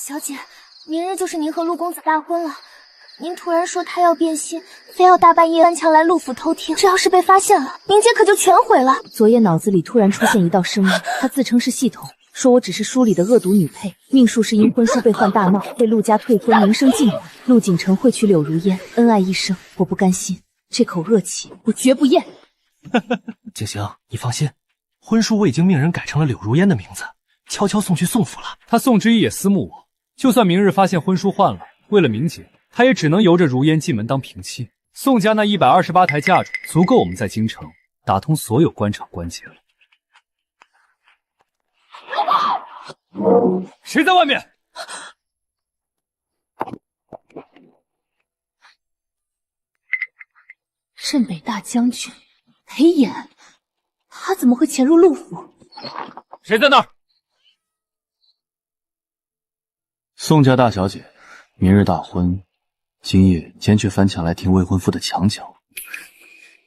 小姐，明日就是您和陆公子大婚了。您突然说他要变心，非要大半夜翻墙来陆府偷听，这要是被发现了，明姐可就全毁了。昨夜脑子里突然出现一道声音，他自称是系统，说我只是书里的恶毒女配，命数是因婚书被换大闹，被陆家退婚，名声尽毁。陆景城会娶柳如烟，恩爱一生，我不甘心，这口恶气我绝不咽。景行，你放心，婚书我已经命人改成了柳如烟的名字，悄悄送去宋府了。他宋之一也私慕我，就算明日发现婚书换了，为了明姐，他也只能由着如烟进门当平妻。宋家那128台嫁妆足够我们在京城打通所有官场关节了。谁在外面？镇北大将军裴炎，他怎么会潜入陆府？谁在那儿？宋家大小姐，明日大婚，今夜奸却翻墙来听未婚夫的墙角。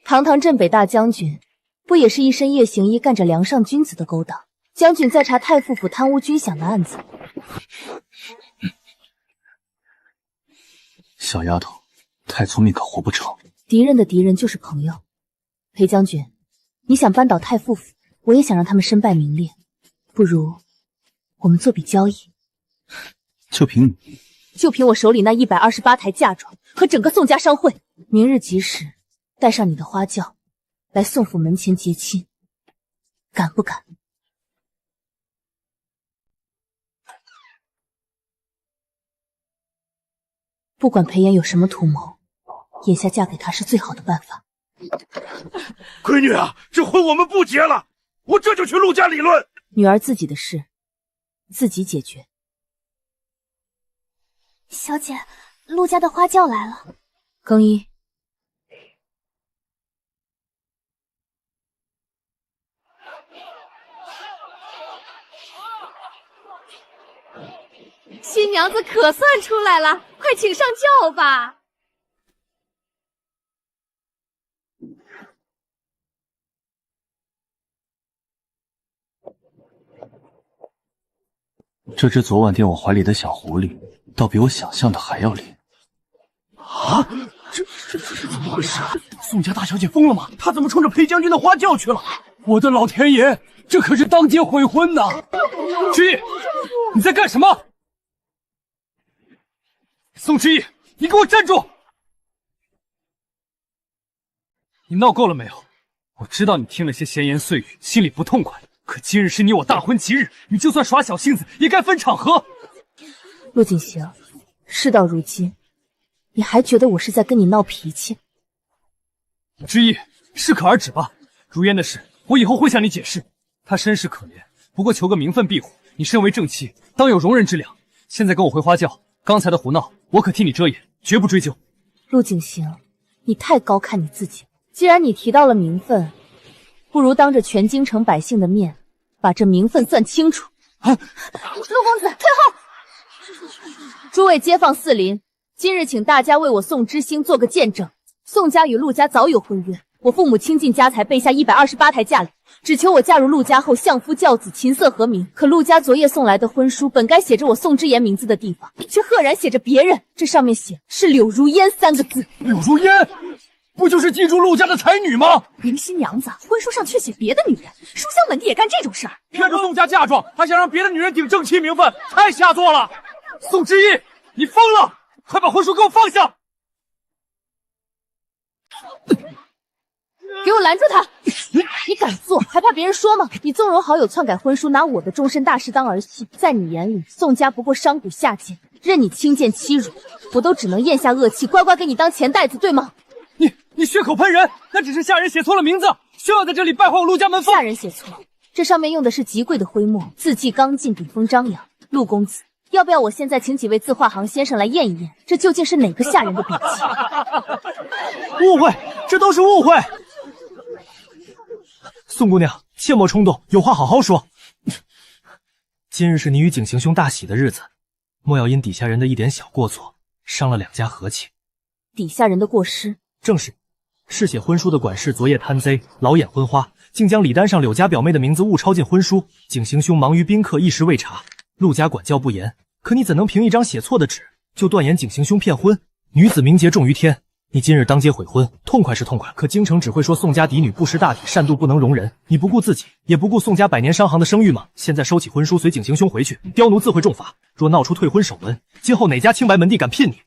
堂堂镇北大将军，不也是一身夜行衣干着梁上君子的勾当？将军在查太傅府贪污军饷的案子。小丫头，太聪明可活不成。敌人的敌人就是朋友。裴将军，你想扳倒太傅府，我也想让他们身败名裂，不如我们做笔交易。就凭你？就凭我手里那128台嫁妆和整个宋家商会，明日吉时带上你的花轿来宋府门前结亲，敢不敢？不管裴炎有什么图谋，眼下嫁给他是最好的办法。闺女啊，这婚我们不结了，我这就去陆家理论。女儿自己的事，自己解决。小姐，陆家的花轿来了。更衣。新娘子可算出来了，快请上轿吧。这只昨晚垫我怀里的小狐狸，倒比我想象的还要灵。啊！这是怎么回事？宋家大小姐疯了吗？她怎么冲着裴将军的花轿去了？我的老天爷，这可是当街悔婚呐！之意，你在干什么？宋之意，你给我站住！你闹够了没有？我知道你听了些闲言碎语，心里不痛快。可今日是你我大婚吉日，你就算耍小性子，也该分场合。陆景行，事到如今，你还觉得我是在跟你闹脾气？之意，适可而止吧。如烟的事，我以后会向你解释。她身世可怜，不过求个名分庇护。你身为正妻，当有容人之良。现在跟我回花轿，刚才的胡闹，我可替你遮掩，绝不追究。陆景行，你太高看你自己了。既然你提到了名分，不如当着全京城百姓的面，把这名分算清楚。陆公子，退后！诸位街坊四邻，今日请大家为我宋之星做个见证。宋家与陆家早有婚约，我父母倾尽家财备下128台嫁礼，只求我嫁入陆家后相夫教子，琴瑟和鸣。可陆家昨夜送来的婚书，本该写着我宋之言名字的地方，却赫然写着别人，这上面写是柳如烟3个字。柳如烟，不就是记住陆家的才女吗？您新娘子婚书上却写别的女人，书香门第也干这种事儿，骗着宋家嫁妆，还想让别的女人顶正妻名分，太下作了！宋之意，你疯了！快把婚书给我放下！给我拦住他！你敢做，还怕别人说吗？你纵容好友篡改婚书，拿我的终身大事当儿戏，在你眼里，宋家不过商贾下贱，任你轻贱欺辱，我都只能咽下恶气，乖乖给你当钱袋子，对吗？你血口喷人，那只是下人写错了名字，休要在这里败坏我陆家门风。下人写错，这上面用的是极贵的徽墨，字迹刚劲，笔锋张扬。陆公子，要不要我现在请几位字画行先生来验一验，这究竟是哪个下人的笔迹？误会，这都是误会。宋姑娘，切莫冲动，有话好好说。今日是你与景行兄大喜的日子，莫要因底下人的一点小过错，伤了两家和气。底下人的过失？正是，是写婚书的管事昨夜贪贼，老眼昏花，竟将礼单上柳家表妹的名字误抄进婚书。景行兄忙于宾客，一时未查，陆家管教不严，可你怎能凭一张写错的纸就断言景行兄骗婚？女子名节重于天，你今日当街悔婚，痛快是痛快，可京城只会说宋家嫡女不识大体，善妒不能容人。你不顾自己，也不顾宋家百年商行的声誉吗？现在收起婚书，随景行兄回去，刁奴自会重罚。若闹出退婚丑闻，今后哪家清白门第敢聘你？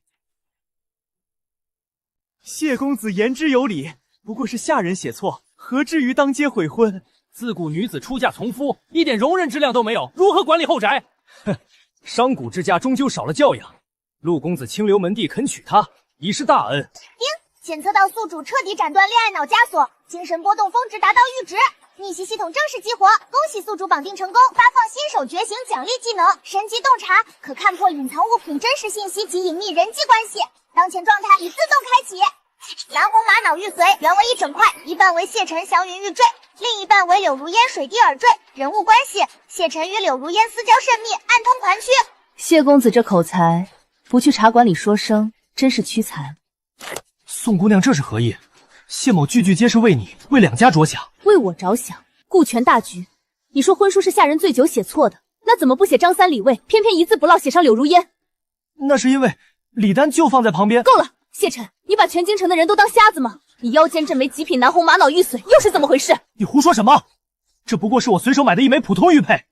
谢公子言之有理，不过是下人写错，何至于当街悔婚？自古女子出嫁从夫，一点容忍之量都没有，如何管理后宅？哼，商贾之家终究少了教养。陆公子清流门第肯娶她，已是大恩。检测到宿主彻底斩断恋爱脑枷锁，精神波动峰值达到阈值，逆袭系统正式激活，恭喜宿主绑定成功，发放新手觉醒奖励技能神级洞察，可看破隐藏物品真实信息及隐秘人际关系，当前状态已自动开启。蓝红玛瑙玉髓原为一整块，一半为谢晨祥云玉坠，另一半为柳如烟水滴耳坠。人物关系：谢晨与柳如烟私交甚密，暗通款曲。谢公子这口才，不去茶馆里说声，真是屈才。宋姑娘这是何意？谢某句句皆是为你，为两家着想。为我着想，顾全大局。你说婚书是下人醉酒写错的，那怎么不写张三李卫，偏偏一字不落写上柳如烟？那是因为李丹就放在旁边。够了，谢晨，你把全京城的人都当瞎子吗？你腰间这枚极品南红玛瑙玉髓又是怎么回事？你胡说什么？这不过是我随手买的一枚普通玉佩。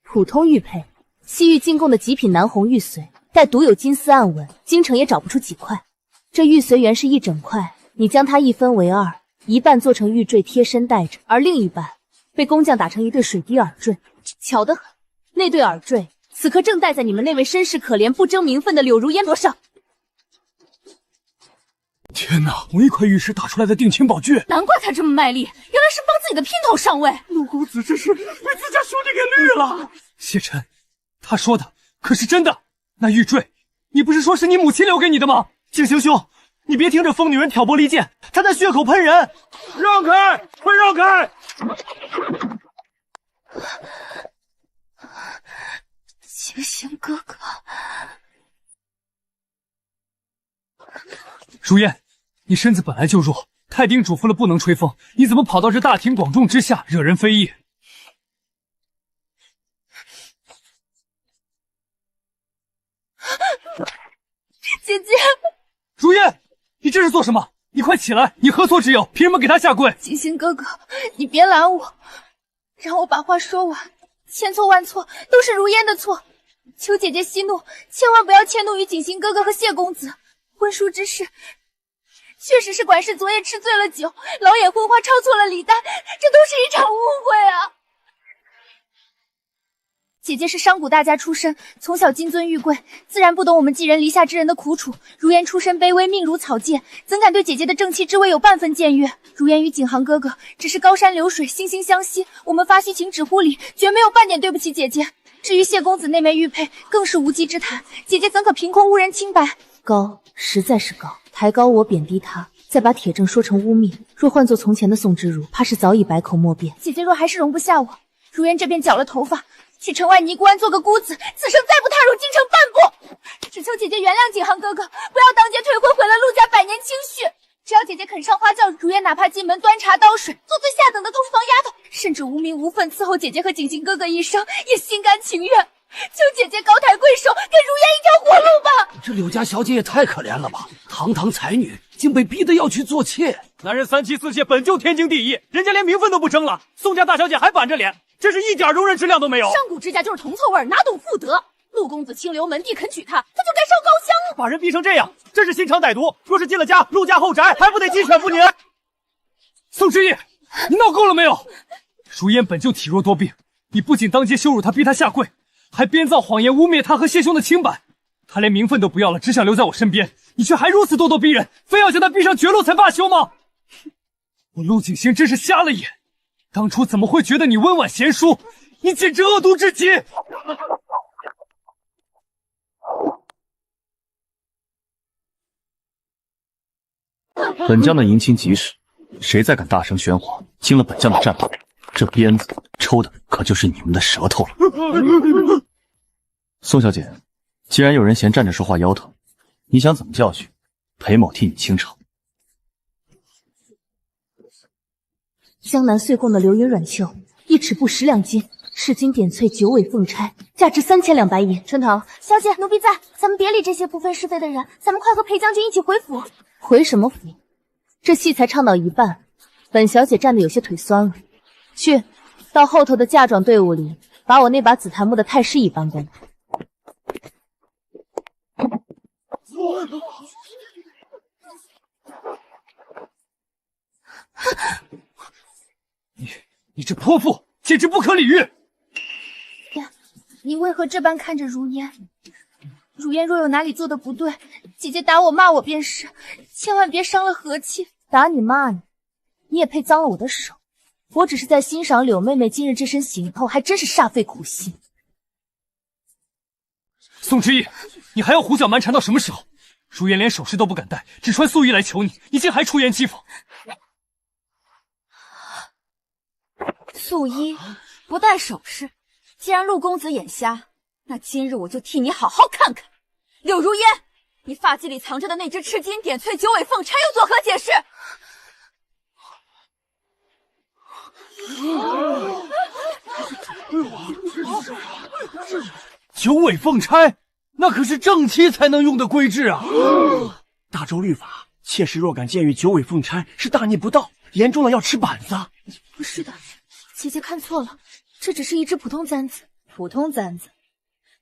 普通玉佩？西域进贡的极品南红玉髓，带独有金丝暗纹，京城也找不出几块。这玉髓原是一整块，你将它一分为二，一半做成玉坠贴身戴着，而另一半被工匠打成一对水滴耳坠，巧得很。那对耳坠此刻正戴在你们那位身世可怜、不争名分的柳如烟头上。天哪，同一块玉石打出来的定情宝具，难怪他这么卖力，原来是帮自己的姘头上位。陆公子这是被自家兄弟给绿了。谢晨，他说的可是真的？那玉坠，你不是说是你母亲留给你的吗？景行兄，你别听这疯女人挑拨离间，她在血口喷人！让开，快让开！景行哥哥，如烟，你身子本来就弱，太丁嘱咐了不能吹风，你怎么跑到这大庭广众之下惹人非议？姐姐，如烟，你这是做什么？你快起来！你何错之有？凭什么给他下跪？景行哥哥，你别拦我，让我把话说完。千错万错，都是如烟的错，求姐姐息怒，千万不要迁怒于景行哥哥和谢公子。婚书之事，确实是管事昨夜吃醉了酒，老眼昏花抄错了礼单，这都是一场误会啊！姐姐是商贾大家出身，从小金尊玉贵，自然不懂我们寄人篱下之人的苦楚。如烟出身卑微，命如草芥，怎敢对姐姐的正气之威有半分僭越？如烟与景行哥哥只是高山流水，惺惺相惜，我们发虚情，只乎礼，绝没有半点对不起姐姐。至于谢公子那枚玉佩，更是无稽之谈，姐姐怎可凭空误人清白？高，实在是高，抬高我，贬低他，再把铁证说成污蔑。若换作从前的宋之如，怕是早已百口莫辩。姐姐若还是容不下我，如烟这边绞了头发，去城外尼姑庵做个姑子，此生再不踏入京城半步。只求姐姐原谅景行哥哥，不要当街退婚，毁了陆家百年清序。只要姐姐肯上花轿，如烟哪怕进门端茶倒水，做最下等的通房丫头，甚至无名无分伺候姐姐和景行哥哥一生，也心甘情愿。求姐姐高抬贵手，给如烟一条活路吧！这柳家小姐也太可怜了吧！堂堂才女，竟被逼得要去做妾。男人三妻四妾本就天经地义，人家连名分都不争了，宋家大小姐还板着脸，真是一点容忍之量都没有。上古之家就是铜臭味，哪懂妇德？陆公子清流门第肯娶她，他就该烧高香了。把人逼成这样，真是心肠歹毒。若是进了家，陆家后宅还不得鸡犬不宁？宋之义，你闹够了没有？如烟本就体弱多病，你不仅当街羞辱她，逼她下跪，还编造谎言污蔑她和谢兄的清白。她连名分都不要了，只想留在我身边，你却还如此咄咄逼人，非要将她逼上绝路才罢休吗？我陆景行真是瞎了眼，当初怎么会觉得你温婉贤淑？你简直恶毒至极！本将的迎亲吉时，谁再敢大声喧哗，惊了本将的战袍，这鞭子抽的可就是你们的舌头了。宋小姐，既然有人嫌站着说话腰疼，你想怎么教训？裴某替你清场。江南岁贡的流云软袖，1尺布10两金，赤金点翠九尾凤钗，价值3200白银。春桃，小姐，奴婢在，咱们别理这些不分是非的人，咱们快和裴将军一起回府。回什么府？这戏才唱到一半，本小姐站得有些腿酸了。去，到后头的嫁妆队伍里，把我那把紫檀木的太师椅搬过来。你这泼妇，简直不可理喻！呀，你为何这般看着如烟？如烟若有哪里做的不对，姐姐打我骂我便是，千万别伤了和气。打你骂你，你也配脏了我的手？我只是在欣赏柳妹妹今日这身行头，还真是煞费苦心。宋之意，你还要胡搅蛮缠到什么时候？如烟连首饰都不敢戴，只穿素衣来求你，你竟还出言讥讽！素衣不戴首饰，既然陆公子眼瞎，那今日我就替你好好看看。柳如烟，你发髻里藏着的那只赤金点翠九尾凤钗又作何解释？九尾凤钗，那可是正妻才能用的规制啊！大周律法，妾室若敢僭越九尾凤钗，是大逆不道，严重了要吃板子。不是的，姐姐看错了，这只是一只普通簪子。普通簪子？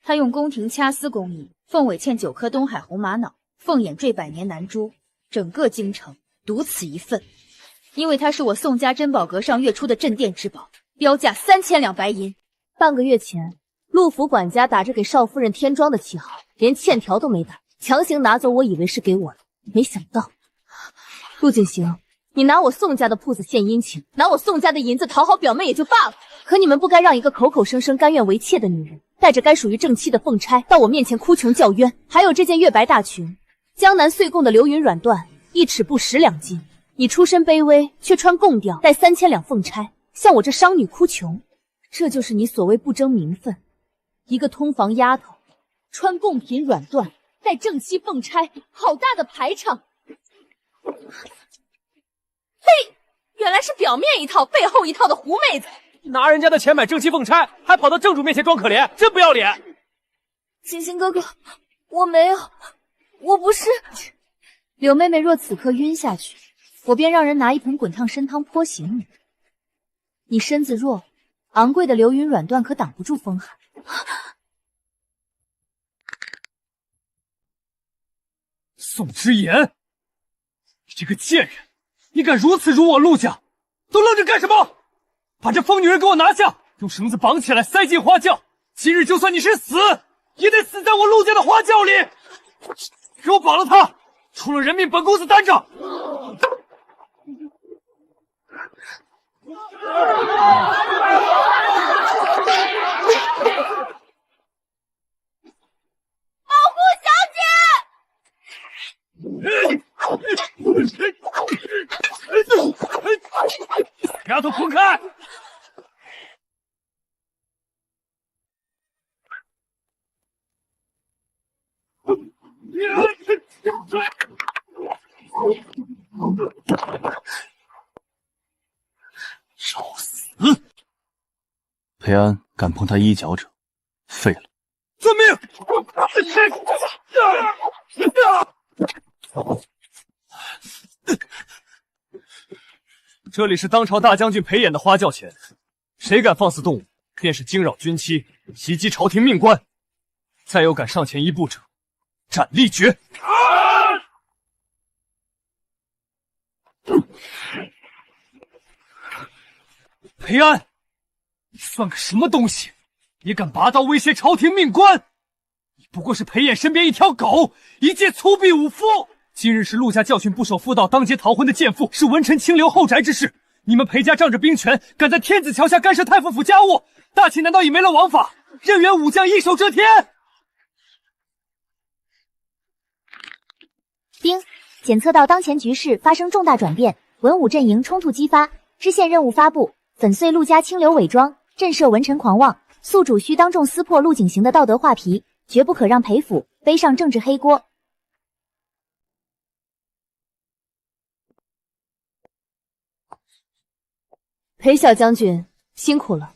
他用宫廷掐丝工艺，凤尾嵌9颗东海红玛瑙，凤眼缀百年南珠，整个京城独此一份。因为它是我宋家珍宝阁上月出的镇店之宝，标价3000两白银。半个月前，陆府管家打着给少夫人添妆的旗号，连欠条都没打，强行拿走，我以为是给我了，没想到，陆景行，你拿我宋家的铺子献殷勤，拿我宋家的银子讨好表妹也就罢了，可你们不该让一个口口声声甘愿为妾的女人，带着该属于正妻的凤钗到我面前哭穷叫冤。还有这件月白大裙，江南岁贡的流云软缎，1尺布10两金。你出身卑微，却穿贡调，带3000两凤钗，向我这商女哭穷，这就是你所谓不争名分。一个通房丫头，穿贡品软缎，带正妻凤钗，好大的排场！嘿，原来是表面一套，背后一套的狐妹子。拿人家的钱买正妻凤钗，还跑到正主面前装可怜，真不要脸！景行哥哥，我没有，我不是。柳妹妹若此刻晕下去，我便让人拿一盆滚烫参汤泼醒你。你身子弱，昂贵的流云软缎可挡不住风寒。宋之言，你这个贱人，你敢如此辱我陆家，都愣着干什么？把这疯女人给我拿下，用绳子绑起来，塞进花轿。今日就算你是死，也得死在我陆家的花轿里。给我绑了她，出了人命，本公子担着。保护小姐！丫头滚开！找死！裴安敢碰他衣角者，废了！遵命！这里是当朝大将军裴演的花轿前，谁敢放肆动武，便是惊扰军期，袭击朝廷命官。再有敢上前一步者，斩立决！裴安，你算个什么东西？也敢拔刀威胁朝廷命官？你不过是裴演身边一条狗，一介粗鄙武夫。今日是陆家教训不守妇道、当街逃婚的贱妇，是文臣清流后宅之事。你们裴家仗着兵权，敢在天子桥下干涉太傅府家务，大秦难道也没了王法？任员武将一手遮天？丁，检测到当前局势发生重大转变，文武阵营冲突激发，支线任务发布：粉碎陆家清流伪装，震慑文臣狂妄。宿主需当众撕破陆景行的道德画皮，绝不可让裴府背上政治黑锅。裴小将军辛苦了。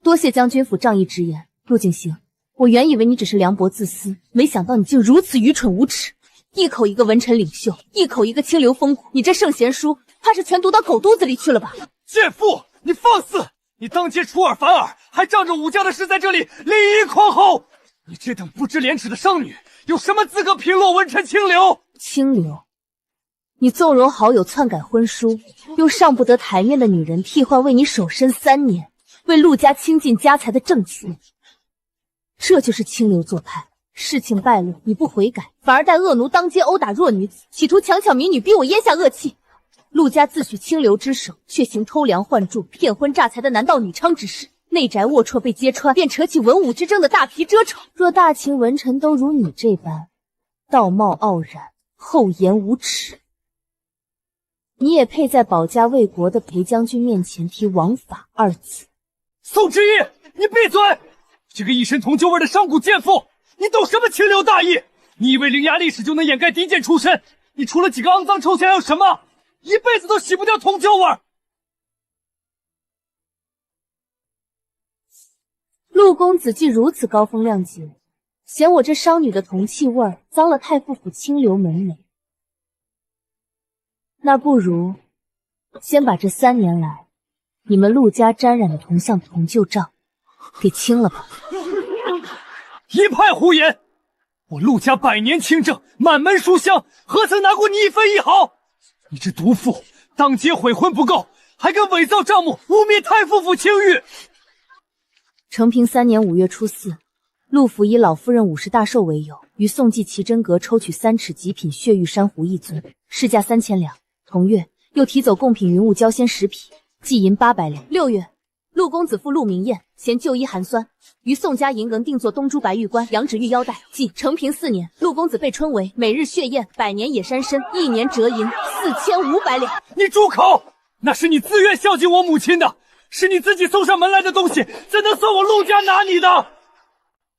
多谢将军府仗义直言，陆景行，我原以为你只是凉薄自私，没想到你竟如此愚蠢无耻。一口一个文臣领袖，一口一个清流风骨，你这圣贤书怕是全读到狗肚子里去了吧？贱妇，你放肆！你当街出尔反尔，还仗着武家的事在这里利益狂吼！你这等不知廉耻的商女，有什么资格评论文臣清流？清流？你纵容好友篡改婚书，用上不得台面的女人替换为你守身3年，为陆家倾尽家财的正妻，这就是清流做派。事情败露，你不悔改，反而带恶奴当街殴打弱女子，企图强抢民女，逼我咽下恶气。陆家自诩清流之首，却行偷梁换柱、骗婚诈财的男盗女娼之事，内宅龌龊被揭穿，便扯起文武之争的大皮遮丑。若大秦文臣都如你这般道貌傲然、厚颜无耻，你也配在保家卫国的裴将军面前提王法2字。宋之义，你闭嘴！这个一身铜臭味的商贾贱妇，你懂什么清流大义？你以为伶牙俐齿就能掩盖低贱出身？你除了几个肮脏臭钱还有什么？一辈子都洗不掉铜臭味。陆公子既如此高风亮节，嫌我这商女的铜气味儿脏了太傅府清流门楣，那不如先把这3年来你们陆家沾染的铜像铜旧账给清了吧。一派胡言！我陆家100年清正，满门书香，何曾拿过你1分1毫？你这毒妇，当街悔婚不够，还敢伪造账目，污蔑太傅府清誉。承平3年5月初4，陆府以老夫人50大寿为由，于宋记奇珍阁抽取3尺极品血玉珊瑚1尊，市价3000两。同月，又提走贡品云雾蛟仙10匹，计银800两。6月，陆公子父陆明彦嫌旧衣寒酸，于宋家银阁定做东珠白玉冠、羊脂玉腰带。即承平4年，陆公子被春为每日血燕、100年野山参，1年折银4500两。你住口！那是你自愿孝敬我母亲的，是你自己送上门来的东西，怎能算我陆家拿你的？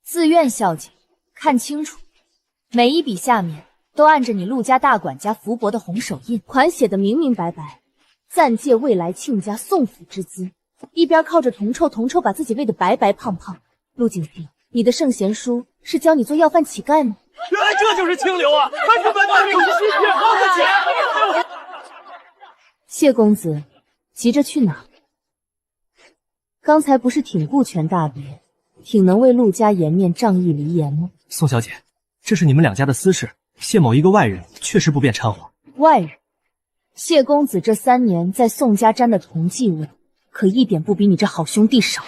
自愿孝敬，看清楚，每一笔下面都按着你陆家大管家福伯的红手印，款写的明明白白，暂借未来亲家送府之资。一边靠着铜臭把自己喂得白白胖胖。陆景行，你的圣贤书是教你做要饭乞丐吗？原来这就是清流啊！还是本大名心血花的钱！谢公子，急着去哪？刚才不是挺顾全大别，挺能为陆家颜面仗义离言吗？宋小姐，这是你们2家的私事，谢某一个外人确实不便掺和。外人？谢公子这3年在宋家沾的铜迹物，可一点不比你这好兄弟少。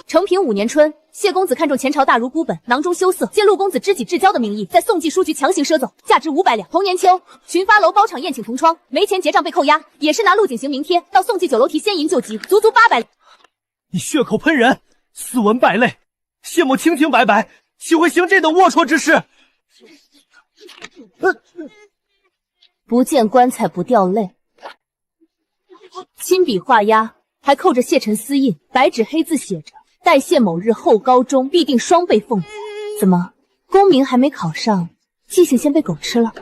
承平5年春，谢公子看中前朝大儒孤本，囊中羞涩，借陆公子知己至交的名义，在宋记书局强行赊走，价值500两。同年秋，群发楼包场宴请同窗，没钱结账被扣押，也是拿陆景行名贴到宋记酒楼提先银救急，足800两。你血口喷人，斯文败类，谢某清清白白，岂会行这等龌龊之事？不见棺材不掉泪。亲笔画押，还扣着谢晨私印，白纸黑字写着待谢某日后高中必定双倍俸。怎么，功名还没考上，记性先被狗吃了？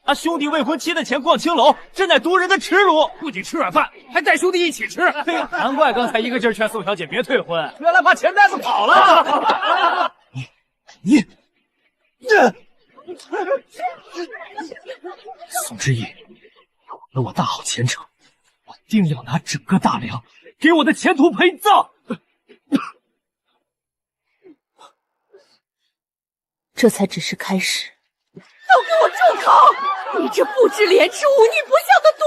拿兄弟未婚妻的钱逛青楼，这乃夺人的耻辱！不仅吃软饭，还带兄弟一起吃。难怪刚才一个劲儿劝宋小姐别退婚，原来怕钱袋子跑了。你宋之义，有了我大好前程，我定要拿整个大梁给我的前途陪葬。这才只是开始。都给我住口！你这不知廉耻、忤逆不孝的毒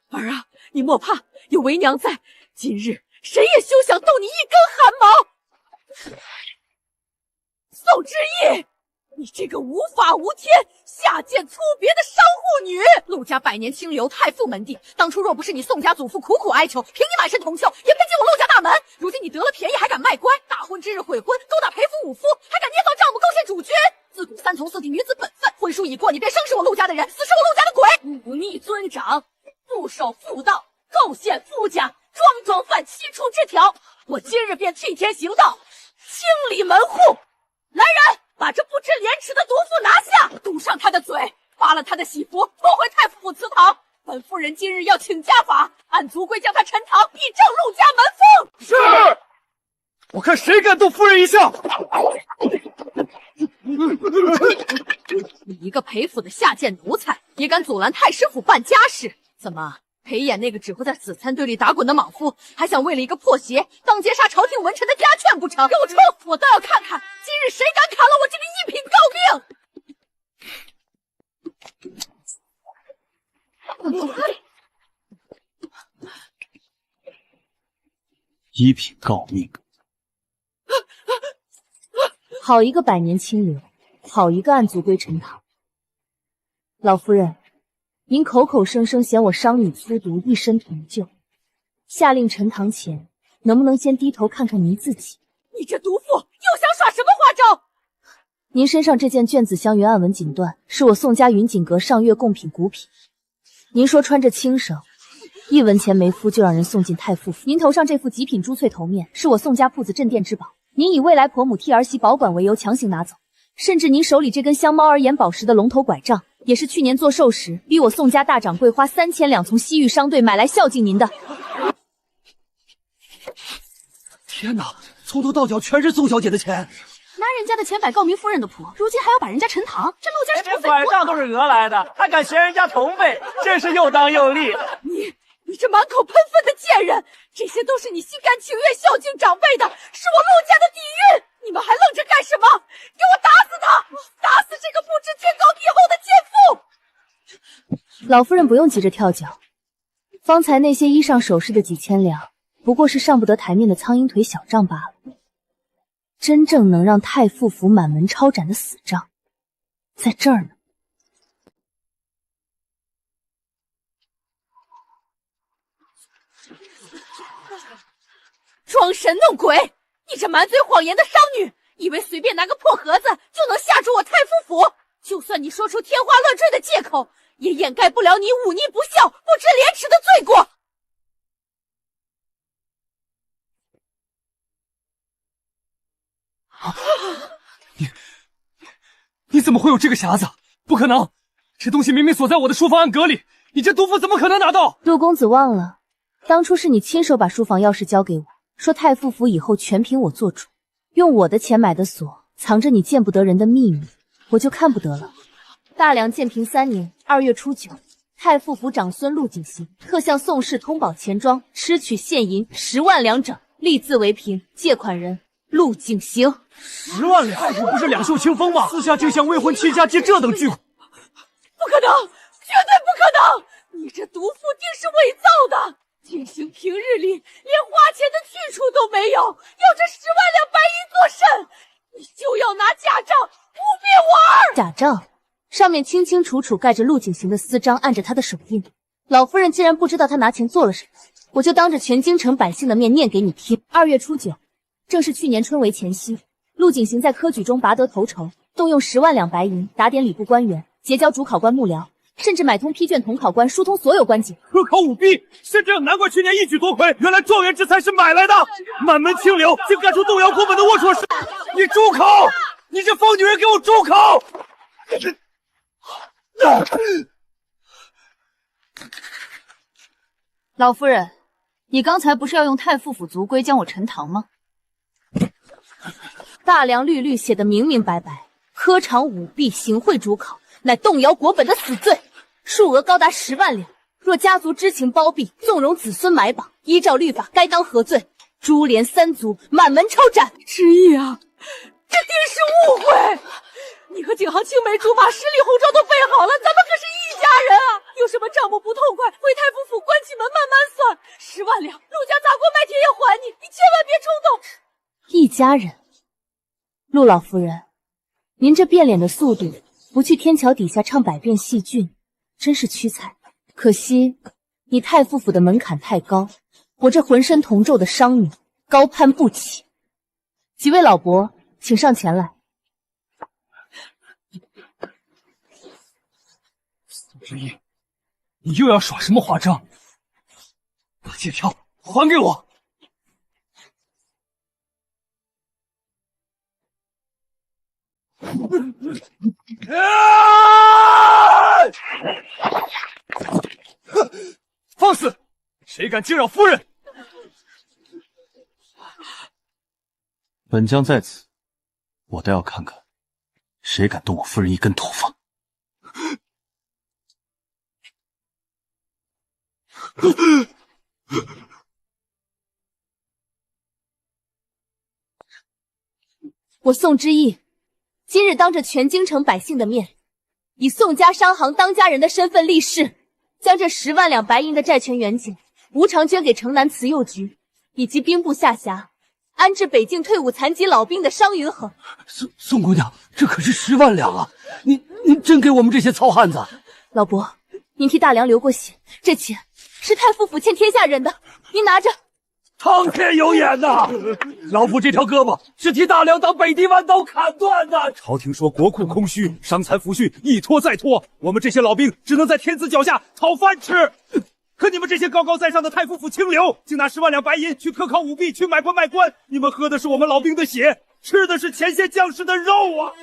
妇！儿啊，你莫怕，有为娘在，今日谁也休想动你一根汗毛。宋之义，你这个无法无天、下贱粗别的商户女！陆家100年清流，太傅门第，当初若不是你宋家祖父苦苦哀求，凭你满身铜臭，也配进我陆家大门。如今你得了便宜，还敢卖乖，大婚之日悔婚，勾搭裴府5夫，还敢捏造账目构陷主君。自古3从4谛，女子本分，婚书已过，你便生是我陆家的人，死是我陆家的鬼。忤逆尊长，不守妇道，构陷夫家，桩犯7出之条。我今日便替天行道，清理门户。来人，把这不知廉耻的毒妇拿下，堵上他的嘴，扒了他的喜服，拖回太傅府祠堂。本夫人今日要请家法，按族规将他陈堂，以正陆家门风。是，我看谁敢动夫人一下！你一个裴府的下贱奴才，也敢阻拦太师府办家事？怎么，裴衍那个只会在死残堆里打滚的莽夫，还想为了一个破鞋，当劫杀朝廷文臣的家眷不成？给我冲！我倒要看看今日谁敢砍了我这个一品诰命！一品诰命，好一个百年清流，好一个按族规陈堂。老夫人，您口口声声嫌我商女粗毒，一身铜臼，下令陈堂前，能不能先低头看看您自己？你这毒妇又想耍什么花招？您身上这件卷子香云暗纹锦缎，是我宋家云锦阁上月贡品古品。您说穿着轻手，一文钱没付就让人送进太傅府。您头上这副极品珠翠头面，是我宋家铺子镇店之宝。您以未来婆母替儿媳保管为由强行拿走，甚至您手里这根镶猫儿眼宝石的龙头拐杖，也是去年做寿时逼我宋家大掌柜花3000两从西域商队买来孝敬您的。天哪，从头到脚全是宋小姐的钱！拿人家的钱摆诰明夫人的谱，如今还要把人家陈堂，这陆家是连拐杖都是讹来的，还敢嫌人家同辈，真是又当又立。你这满口喷粪的贱人，这些都是你心甘情愿孝敬长辈的，是我陆家的底蕴，你们还愣着干什么？给我打死他！打死这个不知天高地厚的贱妇！老夫人不用急着跳脚，方才那些衣上首饰的几千两，不过是上不得台面的苍蝇腿小账罢了。真正能让太傅府满门抄斩的死账，在这儿呢。装神弄鬼！你这满嘴谎言的商女，以为随便拿个破盒子就能吓住我太傅府？就算你说出天花乱坠的借口，也掩盖不了你忤逆不孝、不知廉耻的罪过。你怎么会有这个匣子？不可能！这东西明明锁在我的书房暗格里，你这毒妇怎么可能拿到？陆公子忘了，当初是你亲手把书房钥匙交给我，说太傅府以后全凭我做主，用我的钱买的锁，藏着你见不得人的秘密，我就看不得了。大梁建平3年2月初9，太傅府长孙陆景行特向宋氏通宝钱庄吃取现银10万两整，立字为凭，借款人陆景行。10万两，太傅不是两袖清风吗？私下竟向未婚妻家借这等巨款，不可能，绝对不可能！你这毒妇定是伪造的。景行平日里连花钱的去处都没有，要这10万两白银做甚？你就要拿假账污蔑我儿！假账上面清清楚楚盖着陆景行的私章，按着他的手印。老夫人既然不知道他拿钱做了什么，我就当着全京城百姓的面念给你听。2月初9，正是去年春闱前夕，陆景行在科举中拔得头筹，动用10万两白银打点礼部官员，结交主考官幕僚，甚至买通批卷统考官，疏通所有关节，科考舞弊，是这样，难怪去年一举夺魁。原来状元之才是买来的，满门清流，竟干出动摇国本的龌龊事！你住口！你这疯女人，给我住口！老夫人，你刚才不是要用太傅府族规将我陈堂吗？大梁律律写的明明白白，科场舞弊、行贿主考，乃动摇国本的死罪，数额高达10万两。若家族知情包庇，纵容子孙买榜，依照律法该当何罪？株连3族，满门抄斩。失忆啊，这定是误会。你和景行青梅竹马、十里红妆都备好了，咱们可是一家人啊！有什么账目不痛快，回太傅府关起门慢慢算。10万两，陆家砸锅卖铁也还你，你千万别冲动。一家人，陆老夫人，您这变脸的速度，不去天桥底下唱百变戏俊，真是屈才。可惜你太傅府的门槛太高，我这浑身铜皱的商女高攀不起。几位老伯，请上前来。之意，你又要耍什么花招？把借条还给我！放肆！谁敢惊扰夫人？本将在此，我倒要看看，谁敢动我夫人一根头发。我宋之义，今日当着全京城百姓的面，以宋家商行当家人的身份立誓，将这10万两白银的债权远景无偿捐给城南慈幼局以及兵部下辖安置北境退伍残疾老兵的商云恒。宋姑娘，这可是10万两啊！您真给我们这些糙汉子？老伯，您替大梁流过血，这钱是太傅府欠天下人的，您拿着。苍天有眼呐！老夫这条胳膊是替大梁当北地弯刀砍断的。朝廷说国库空虚，伤残抚恤一拖再拖，我们这些老兵只能在天子脚下讨饭吃。可你们这些高高在上的太傅府清流，竟拿10万两白银去科考舞弊，去买官卖官。你们喝的是我们老兵的血，吃的是前线将士的肉啊！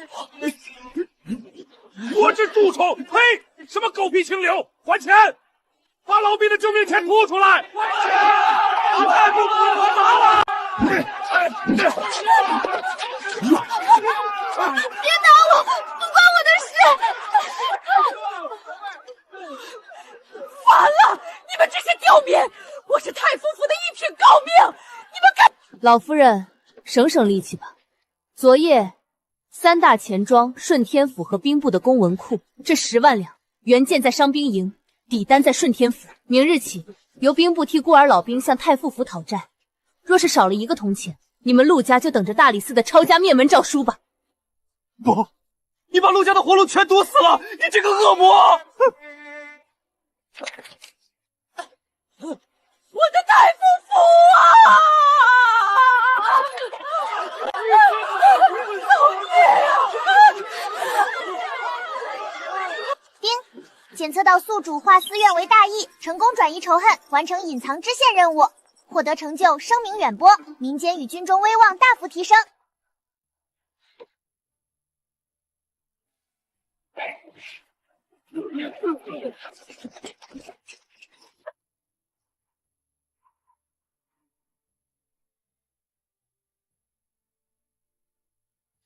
我这蛀虫！呸！什么狗屁清流！还钱！把老兵的救命钱吐出来！还钱！太不服我打了！别打我，不关我的事！完了！你们这些刁民！我是太傅府的一品诰命，你们敢！老夫人，省省力气吧。昨夜3大钱庄、顺天府和兵部的公文库，这10万两原件在伤兵营，底单在顺天府。明日起，由兵部替孤儿老兵向太傅府讨债。若是少了1个铜钱，你们陆家就等着大理寺的抄家灭门诏书吧。不，你把陆家的活路全堵死了！你这个恶魔！我的太傅府啊！造孽啊！丁，检测到宿主化私怨为大义，成功转移仇恨，完成隐藏支线任务，获得成就，声名远播，民间与军中威望大幅提升。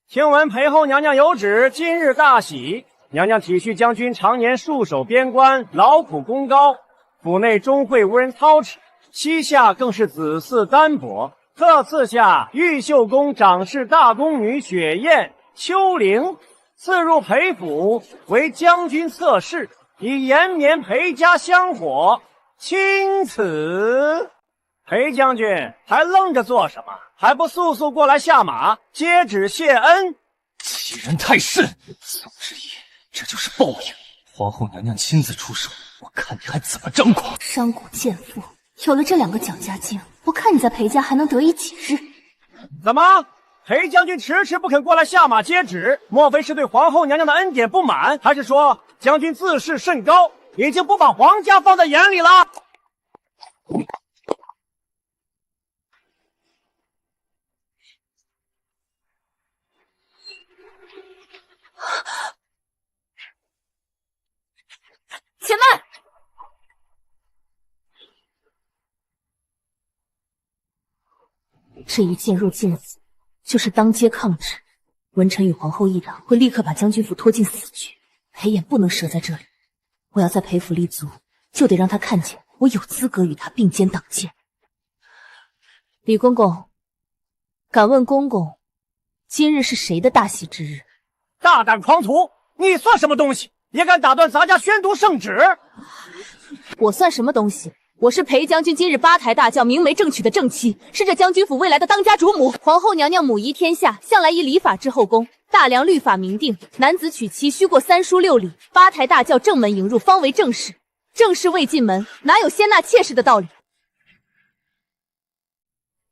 听闻裴后娘娘有旨，今日大喜。娘娘体恤将军常年戍守边关，劳苦功高，府内终会无人操持，膝下更是子嗣单薄，特赐下玉秀宫长侍大宫女雪雁、秋玲，赐入裴府为将军侧室，以延绵裴家香火。钦此。裴将军还愣着做什么？还不速速过来下马，接旨谢恩！欺人太甚！宋之义，这就是报应。皇后娘娘亲自出手，我看你还怎么张狂！商贾贱妇，有了这2个蒋家精，我看你在裴家还能得意几日？怎么，裴将军迟迟不肯过来下马接旨？莫非是对皇后娘娘的恩典不满，还是说将军自视甚高，已经不把皇家放在眼里了？且慢！这一剑若见死，就是当街抗旨。文臣与皇后议长会立刻把将军府拖进死局，裴衍不能折在这里。我要在裴府立足，就得让他看见我有资格与他并肩挡剑。李公公，敢问公公，今日是谁的大喜之日？大胆狂徒，你算什么东西？也敢打断咱家宣读圣旨？我算什么东西？我是裴将军今日8抬大轿明媒正娶的正妻，是这将军府未来的当家主母。皇后娘娘母仪天下，向来以礼法治后宫。大梁律法明定，男子娶妻须过3书6礼，8抬大轿正门迎入，方为正室。正室未进门，哪有先纳妾室的道理？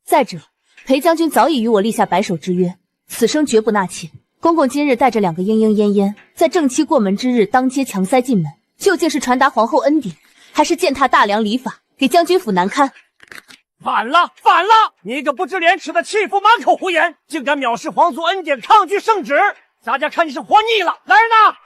再者，裴将军早已与我立下白首之约，此生绝不纳妾。公公今日带着2个莺莺燕燕，在正妻过门之日当街强塞进门，究竟是传达皇后恩典，还是践踏大梁礼法，给将军府难堪？反了，反了！你一个不知廉耻的弃妇，满口胡言，竟敢藐视皇族恩典，抗拒圣旨！洒家看你是活腻了。来人呐！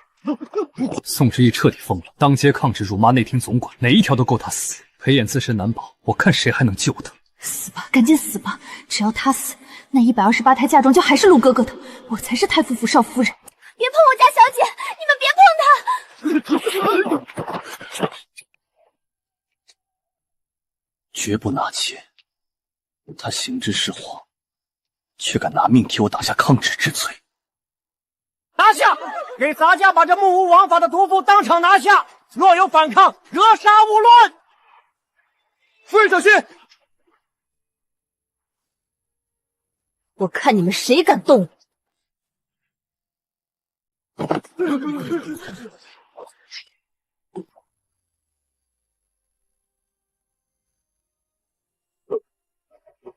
宋之义彻底疯了，当街抗旨辱骂内廷总管，哪一条都够他死。裴衍自身难保，我看谁还能救他？死吧，赶紧死吧！只要他死，那128台嫁妆就还是陆哥哥的，我才是太夫府少夫人。别碰我家小姐，你们别碰她！绝不纳妾。他行之是皇，却敢拿命替我挡下抗旨之罪。拿下！给洒家把这目无王法的屠夫当场拿下！若有反抗，格杀勿论！夫人小心！我看你们谁敢动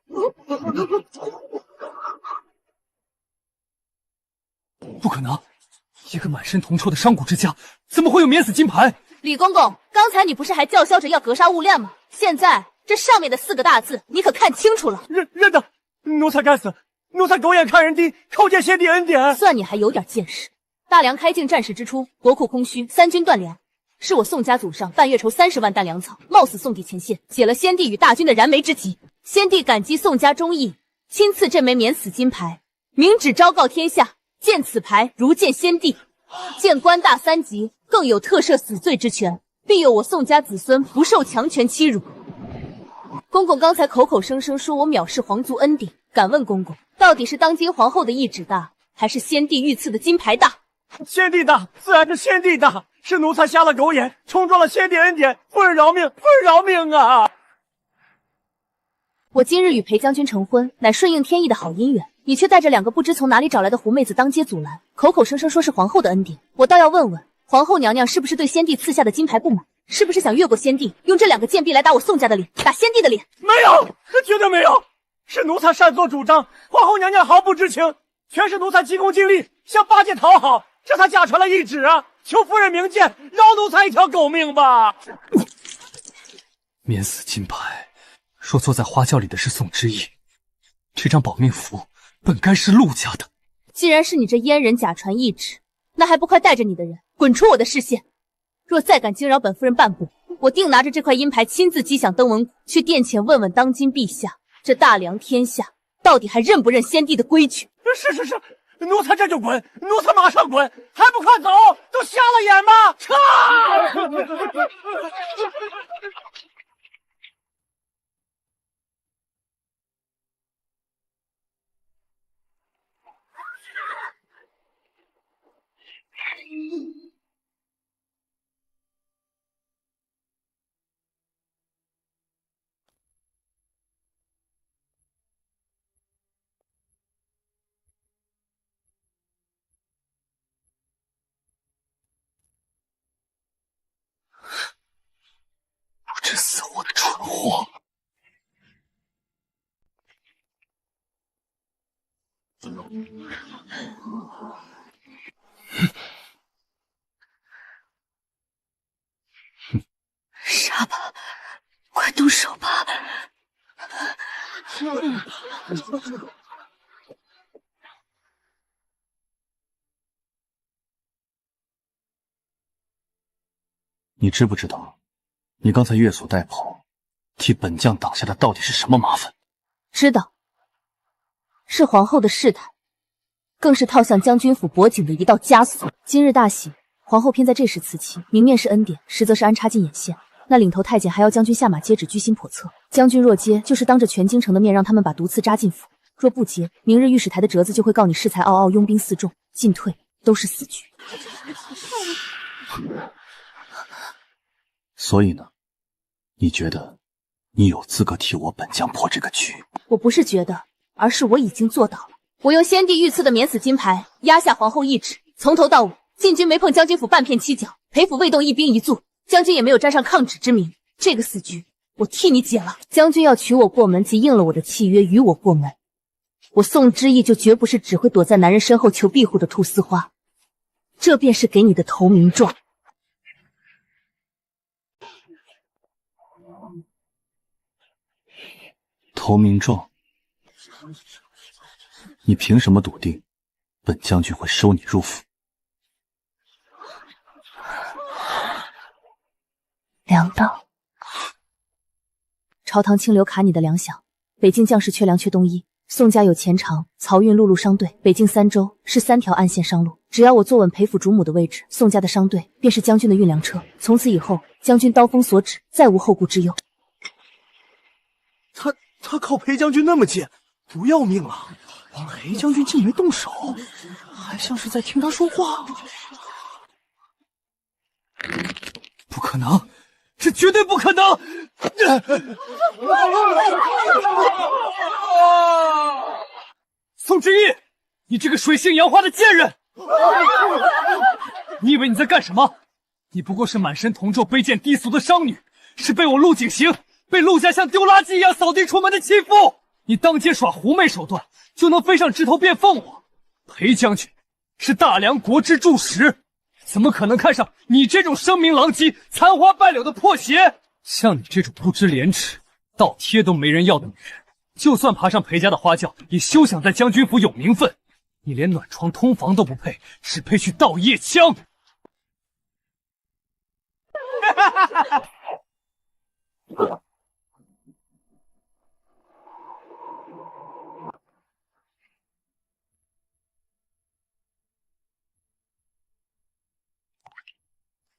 我！不可能！一个满身铜臭的商贾之家，怎么会有免死金牌？李公公，刚才你不是还叫嚣着要格杀勿乱吗？现在这上面的4个大字，你可看清楚了？认得，奴才该死，奴才狗眼看人低，叩见先帝恩典。算你还有点见识。大梁开靖战事之初，国库空虚，3军断粮，是我宋家祖上半月筹30万担粮草，冒死送抵前线，解了先帝与大军的燃眉之急。先帝感激宋家忠义，亲赐这枚免死金牌，明旨昭告天下，见此牌如见先帝，见官大3级，更有特赦死罪之权，必有我宋家子孙不受强权欺辱。公公刚才口口声声说我藐视皇族恩典，敢问公公，到底是当今皇后的懿旨大，还是先帝御赐的金牌大？先帝大，自然是先帝大，是奴才瞎了狗眼，冲撞了先帝恩典，夫人饶命，夫人饶命啊！我今日与裴将军成婚，乃顺应天意的好姻缘，你却带着2个不知从哪里找来的狐妹子当街阻拦，口口声声说是皇后的恩典。我倒要问问，皇后娘娘是不是对先帝赐下的金牌不满？是不是想越过先帝，用这2个贱婢来打我宋家的脸，打先帝的脸？没有，绝对没有，是奴才擅作主张，皇后娘娘毫不知情，全是奴才急功近利，向八戒讨好，这才假传了懿旨啊！求夫人明鉴，饶奴才一条狗命吧！免死金牌，若坐在花轿里的是宋之义，这张保命符本该是陆家的。既然是你这阉人假传懿旨，那还不快带着你的人滚出我的视线！若再敢惊扰本夫人半步，我定拿着这块阴牌亲自击响登闻鼓，去殿前问问当今陛下，这大梁天下到底还认不认先帝的规矩？是，奴才这就滚，奴才马上滚，还不快走！都瞎了眼吗？撤！不知死活的蠢货！杀吧，快动手吧！你知不知道，你刚才越俎代庖，替本将挡下的到底是什么麻烦？知道，是皇后的试探，更是套向将军府脖颈的一道枷锁。今日大喜，皇后偏在这时辞期，明面是恩典，实则是安插进眼线。那领头太监还要将军下马接旨，居心叵测。将军若接，就是当着全京城的面让他们把毒刺扎进府；若不接，明日御史台的折子就会告你恃才傲傲，拥兵四众，进退都是死局。所以呢，你觉得你有资格替我本将破这个局？我不是觉得，而是我已经做到了。我用先帝御赐的免死金牌压下皇后懿旨，从头到尾，禁军没碰将军府半片七角，裴府未动一兵一卒，将军也没有沾上抗旨之名。这个死局，我替你解了。将军要娶我过门，即应了我的契约，与我过门。我宋之义就绝不是只会躲在男人身后求庇护的菟丝花，这便是给你的投名状。投名状？你凭什么笃定本将军会收你入府。粮道，朝堂清流卡你的粮饷。北境将士缺粮缺冬衣，宋家有钱偿，漕运陆路商队，北境3州是3条暗线商路。只要我坐稳裴府主母的位置，宋家的商队便是将军的运粮车。从此以后，将军刀锋所指，再无后顾之忧。他靠裴将军那么近，不要命了？裴将军竟没动手，还像是在听他说话。不可能，这绝对不可能！宋之义，你这个水性杨花的贱人！你以为你在干什么？你不过是满身铜臭、卑贱低俗的商女，是被我陆景行、被陆家像丢垃圾一样扫地出门的欺负。你当街耍狐媚手段，就能飞上枝头变凤凰？裴将军是大梁国之柱石，怎么可能看上你这种声名狼藉、残花败柳的破鞋？像你这种不知廉耻、倒贴都没人要的女人，就算爬上裴家的花轿，也休想在将军府有名分。你连暖床通房都不配，只配去盗夜枪。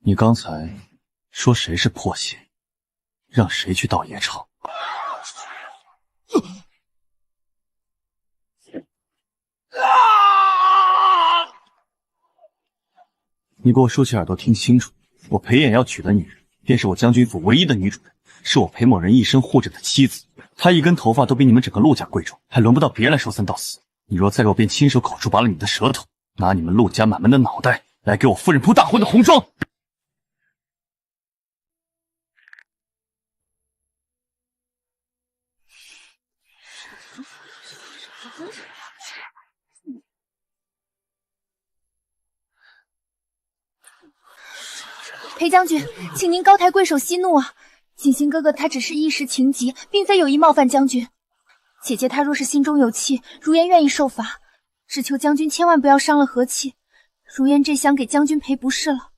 你刚才说谁是破鞋，让谁去盗夜场？你给我竖起耳朵听清楚，我裴衍要娶的女人，便是我将军府唯一的女主人，是我裴某人一生护着的妻子。她一根头发都比你们整个陆家贵重，还轮不到别人来说三道四。你若再给我，便亲手烤出拔了你的舌头，拿你们陆家满门的脑袋来给我夫人铺大婚的红妆。裴将军，请您高抬贵手息怒啊！景行哥哥他只是一时情急，并非有意冒犯将军。姐姐她若是心中有气，如烟愿意受罚，只求将军千万不要伤了和气。如烟这厢给将军赔不是了。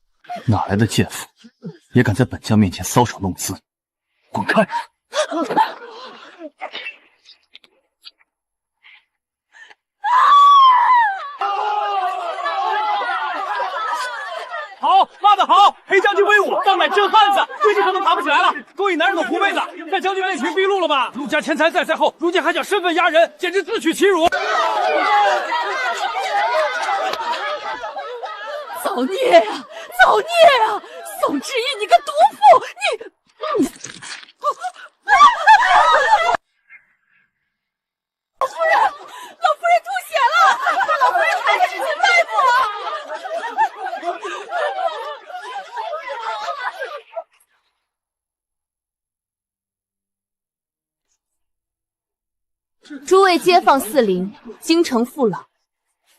哪来的贱妇，也敢在本将面前搔首弄姿？滚开！好，骂得好！裴将军威武，当乃真汉子，最近他都爬不起来了，勾引男人的狐媚子，在将军面前毕露了吧？陆家钱财在后，如今还想身份压人，简直自取其辱！造孽呀！造孽呀！宋之义，你个毒妇！你！老夫人，老夫人吐血了！老夫人差点进大夫了！诸位街坊四邻，京城父老，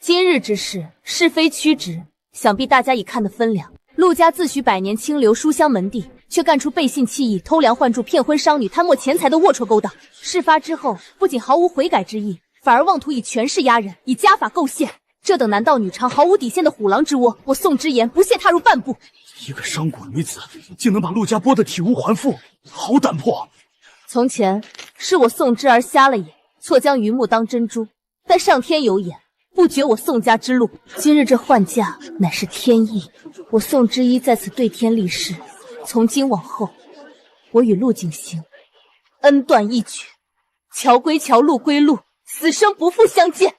今日之事，是非曲直，想必大家已看得分量。陆家自诩百年清流，书香门第，却干出背信弃义、偷梁换柱、骗婚伤女、贪墨钱财的龌龊勾当。事发之后，不仅毫无悔改之意，反而妄图以权势压人，以家法构陷。这等男盗女娼、毫无底线的虎狼之窝，我宋之言不屑踏入半步。一个商贾女子，竟能把陆家剥得体无完肤，好胆魄！从前是我宋之儿瞎了眼，错将榆木当珍珠，但上天有眼，不绝我宋家之路。今日这换嫁乃是天意，我宋之一在此对天立誓，从今往后，我与陆景行恩断义绝，桥归桥，路归路，此生不复相见。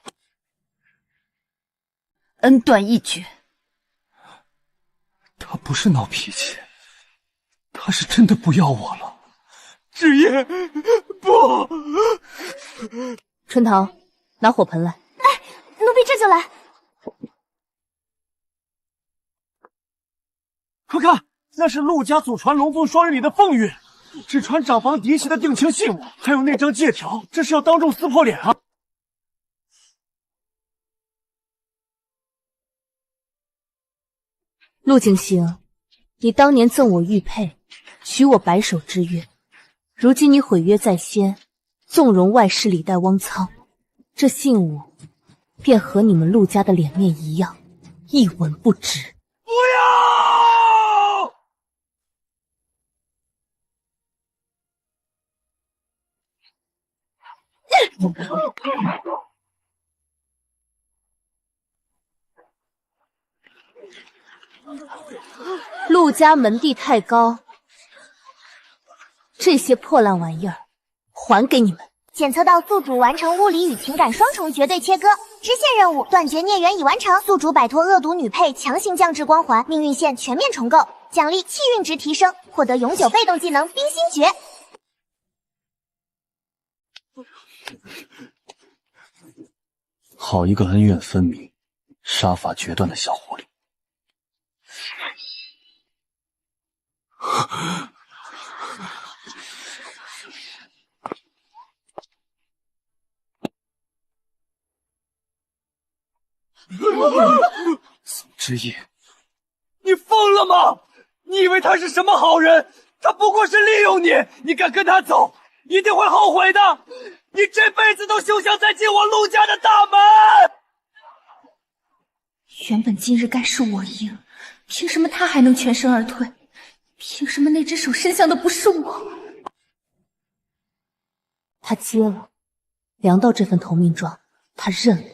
恩断义绝。他不是闹脾气，他是真的不要我了。之夜，不！春桃，拿火盆来。奴婢这就来。快看，那是陆家祖传龙凤双日里的凤玉，只传长房嫡媳的定情信物，还有那张借条，这是要当众撕破脸啊！陆景行，你当年赠我玉佩，许我白首之约，如今你毁约在先，纵容外室里带汪苍，这信物便和你们陆家的脸面一样，一文不值。不要！陆家门第太高，这些破烂玩意儿还给你们。检测到宿主完成物理与情感双重绝对切割，支线任务断绝孽缘已完成，宿主摆脱恶毒女配强行降智光环，命运线全面重构，奖励气运值提升，获得永久被动技能冰心诀。好一个恩怨分明、杀伐决断的小狐狸！宋之意，你疯了吗？你以为他是什么好人？他不过是利用你，你敢跟他走，一定会后悔的。你这辈子都休想再进我陆家的大门！原本今日该是我赢，凭什么他还能全身而退？凭什么那只手伸向的不是我？他接了，量到这份投名状，他认了。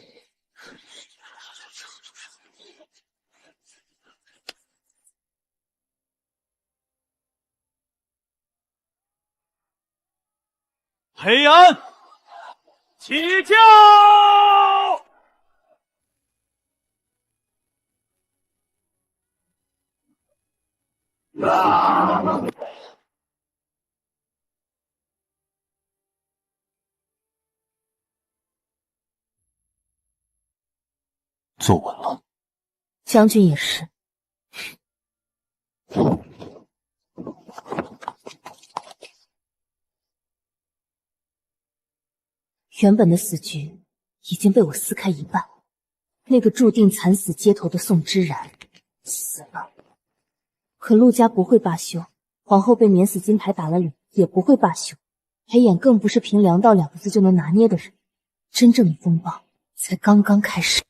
裴安，起轿！坐稳了。将军也是。原本的死局已经被我撕开一半，那个注定惨死街头的宋之然死了。可陆家不会罢休，皇后被免死金牌打了脸也不会罢休。裴衍更不是凭良道2个字就能拿捏的人，真正的风暴才刚刚开始。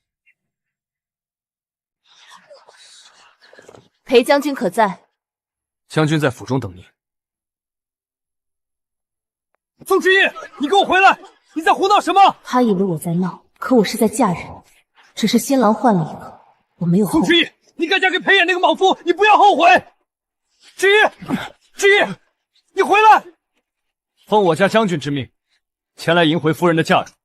裴将军可在？将军在府中等你。宋之意，你给我回来！你在胡闹什么？他以为我在闹，可我是在嫁人，只是新郎换了一个，我没有后悔。宋之意，你敢嫁给裴衍那个莽夫，你不要后悔！之意，之意，你回来！奉我家将军之命，前来迎回夫人的嫁妆，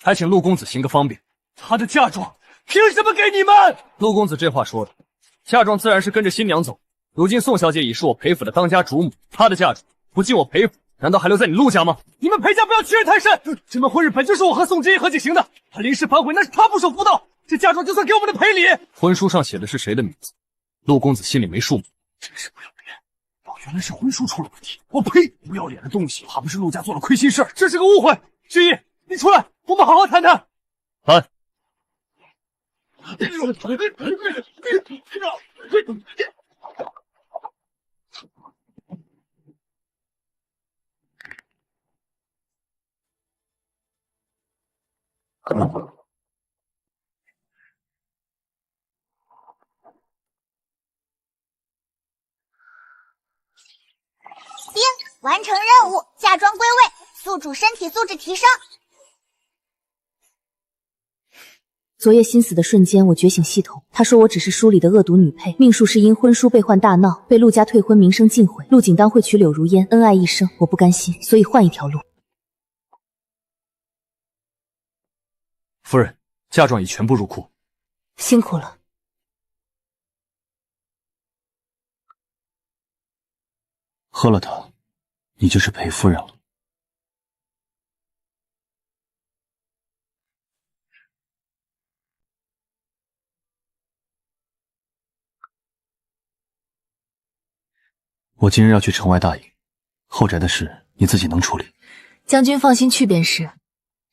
还请陆公子行个方便。他的嫁妆凭什么给你们？陆公子这话说的，嫁妆自然是跟着新娘走。如今宋小姐已是我裴府的当家主母，她的嫁妆不进我裴府，难道还留在你陆家吗？你们裴家不要欺人太甚！这门婚日本就是我和宋之意合计行的，他临时反悔，那是他不守妇道。这嫁妆就算给我们的赔礼。婚书上写的是谁的名字？陆公子心里没数吗？真是不要脸！哦，原来是婚书出了问题。我呸！不要脸的东西，怕不是陆家做了亏心事，这是个误会。之意，你出来，我们好好谈谈。来。丁，完成任务，嫁妆归位，宿主身体素质提升。昨夜心死的瞬间，我觉醒系统，他说我只是书里的恶毒女配，命数是因婚书被换大闹，被陆家退婚，名声尽毁。陆景当会娶柳如烟，恩爱一生，我不甘心，所以换一条路。夫人，嫁妆已全部入库，辛苦了。喝了它，你就是裴夫人了。我今日要去城外大营，后宅的事你自己能处理。将军放心去便是。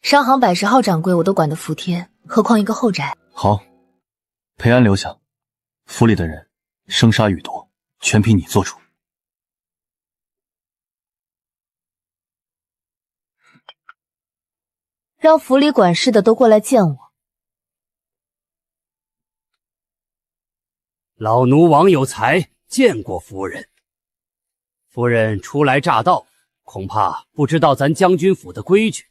商行百10号掌柜我都管得服帖，何况一个后宅。好，裴安留下，府里的人生杀予夺，全凭你做主。让府里管事的都过来见我，老奴王有才见过夫人。夫人初来乍到，恐怕不知道咱将军府的规矩。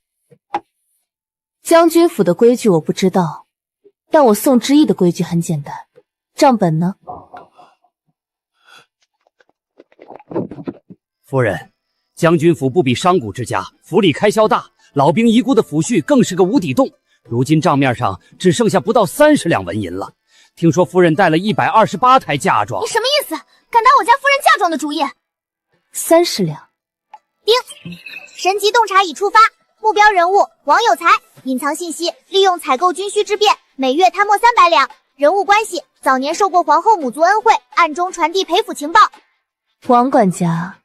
将军府的规矩我不知道，但我宋之义的规矩很简单。账本呢？夫人，将军府不比商贾之家，府里开销大，老兵遗孤的抚恤更是个无底洞。如今账面上只剩下不到30两纹银了。听说夫人带了128台嫁妆。你什么意思？敢打我家夫人嫁妆的主意？30两。丁，神级洞察已触发，目标人物王有才，隐藏信息，利用采购军需之便，每月贪墨300两。人物关系：早年受过皇后母族恩惠，暗中传递裴府情报。王管家，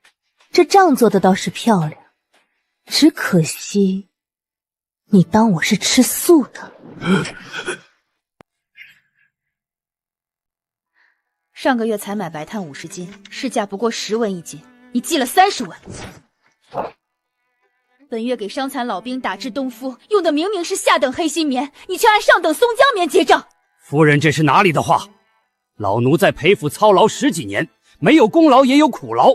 这账做的倒是漂亮，只可惜你当我是吃素的。上个月才买白炭50斤，市价不过10文1斤，你寄了30文。本月给伤残老兵打制冬敷，用的明明是下等黑心棉，你却按上等松江棉结账。夫人，这是哪里的话？老奴在裴府操劳10几年，没有功劳也有苦劳。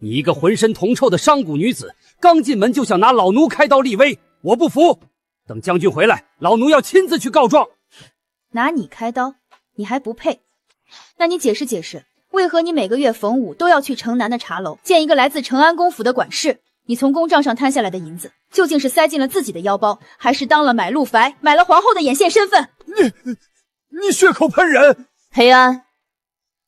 你一个浑身铜臭的商贾女子，刚进门就想拿老奴开刀立威，我不服。等将军回来，老奴要亲自去告状。拿你开刀，你还不配？那你解释解释，为何你每个月逢5都要去城南的茶楼见一个来自成安公府的管事？你从公账上摊下来的银子，究竟是塞进了自己的腰包，还是当了买路樊，买了皇后的眼线身份？你血口喷人！裴安，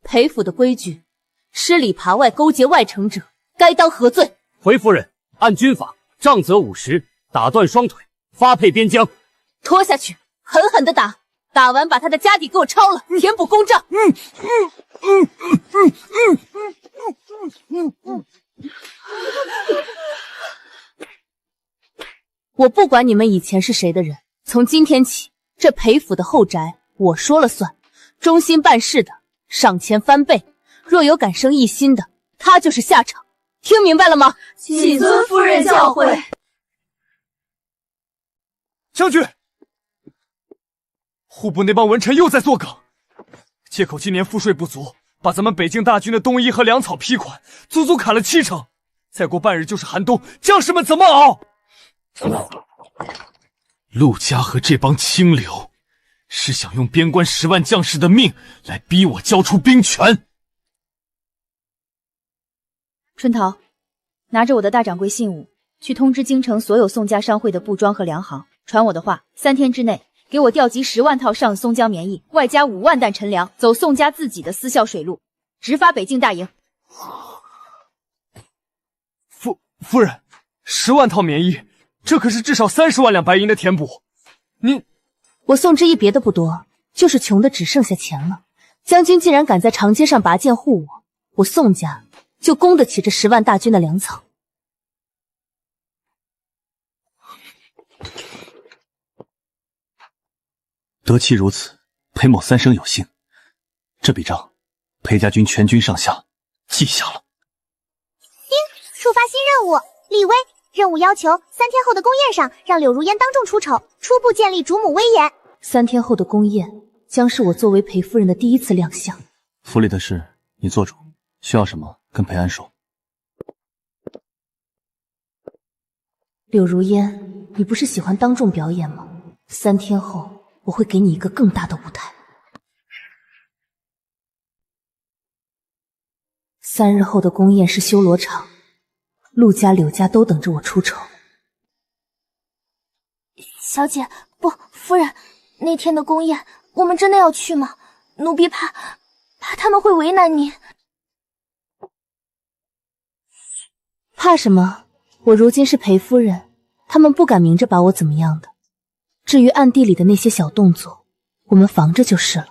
裴府的规矩，失礼扒外勾结外城者，该当何罪？回夫人，按军法，杖责50，打断双腿，发配边疆。拖下去，狠狠的打，打完把他的家底给我抄了，填补公账。我不管你们以前是谁的人，从今天起，这裴府的后宅我说了算，忠心办事的赏钱翻倍，若有敢生异心的，他就是下场。听明白了吗？谨遵夫人教诲。将军，户部那帮文臣又在作梗，借口今年赋税不足，把咱们北境大军的冬衣和粮草批款足足砍了70%。再过半日就是寒冬，将士们怎么熬？陆家和这帮清流是想用边关10万将士的命来逼我交出兵权。春桃，拿着我的大掌柜信物，去通知京城所有宋家商会的布庄和粮行，传我的话，3天之内给我调集10万套上松江棉衣，外加5万担陈粮，走宋家自己的私校水路，直发北境大营。夫人，10万套棉衣，这可是至少30万两白银的填补。我宋之义别的不多，就是穷的只剩下钱了。将军竟然敢在长街上拔剑护我，我宋家就供得起这10万大军的粮草。得其如此，裴某3生有幸。这笔账，裴家军全军上下记下了。触发新任务，立威。任务要求3天后的宫宴上，让柳如烟当众出丑，初步建立主母威严。3天后的宫宴将是我作为裴夫人的第一次亮相。府里的事你做主，需要什么跟裴安说。柳如烟，你不是喜欢当众表演吗？3天后我会给你一个更大的舞台。3日后的宫宴是修罗场，陆家、柳家都等着我出丑。小姐，不，夫人，那天的宫宴，我们真的要去吗？奴婢怕他们会为难您。怕什么？我如今是裴夫人，他们不敢明着把我怎么样的。至于暗地里的那些小动作，我们防着就是了。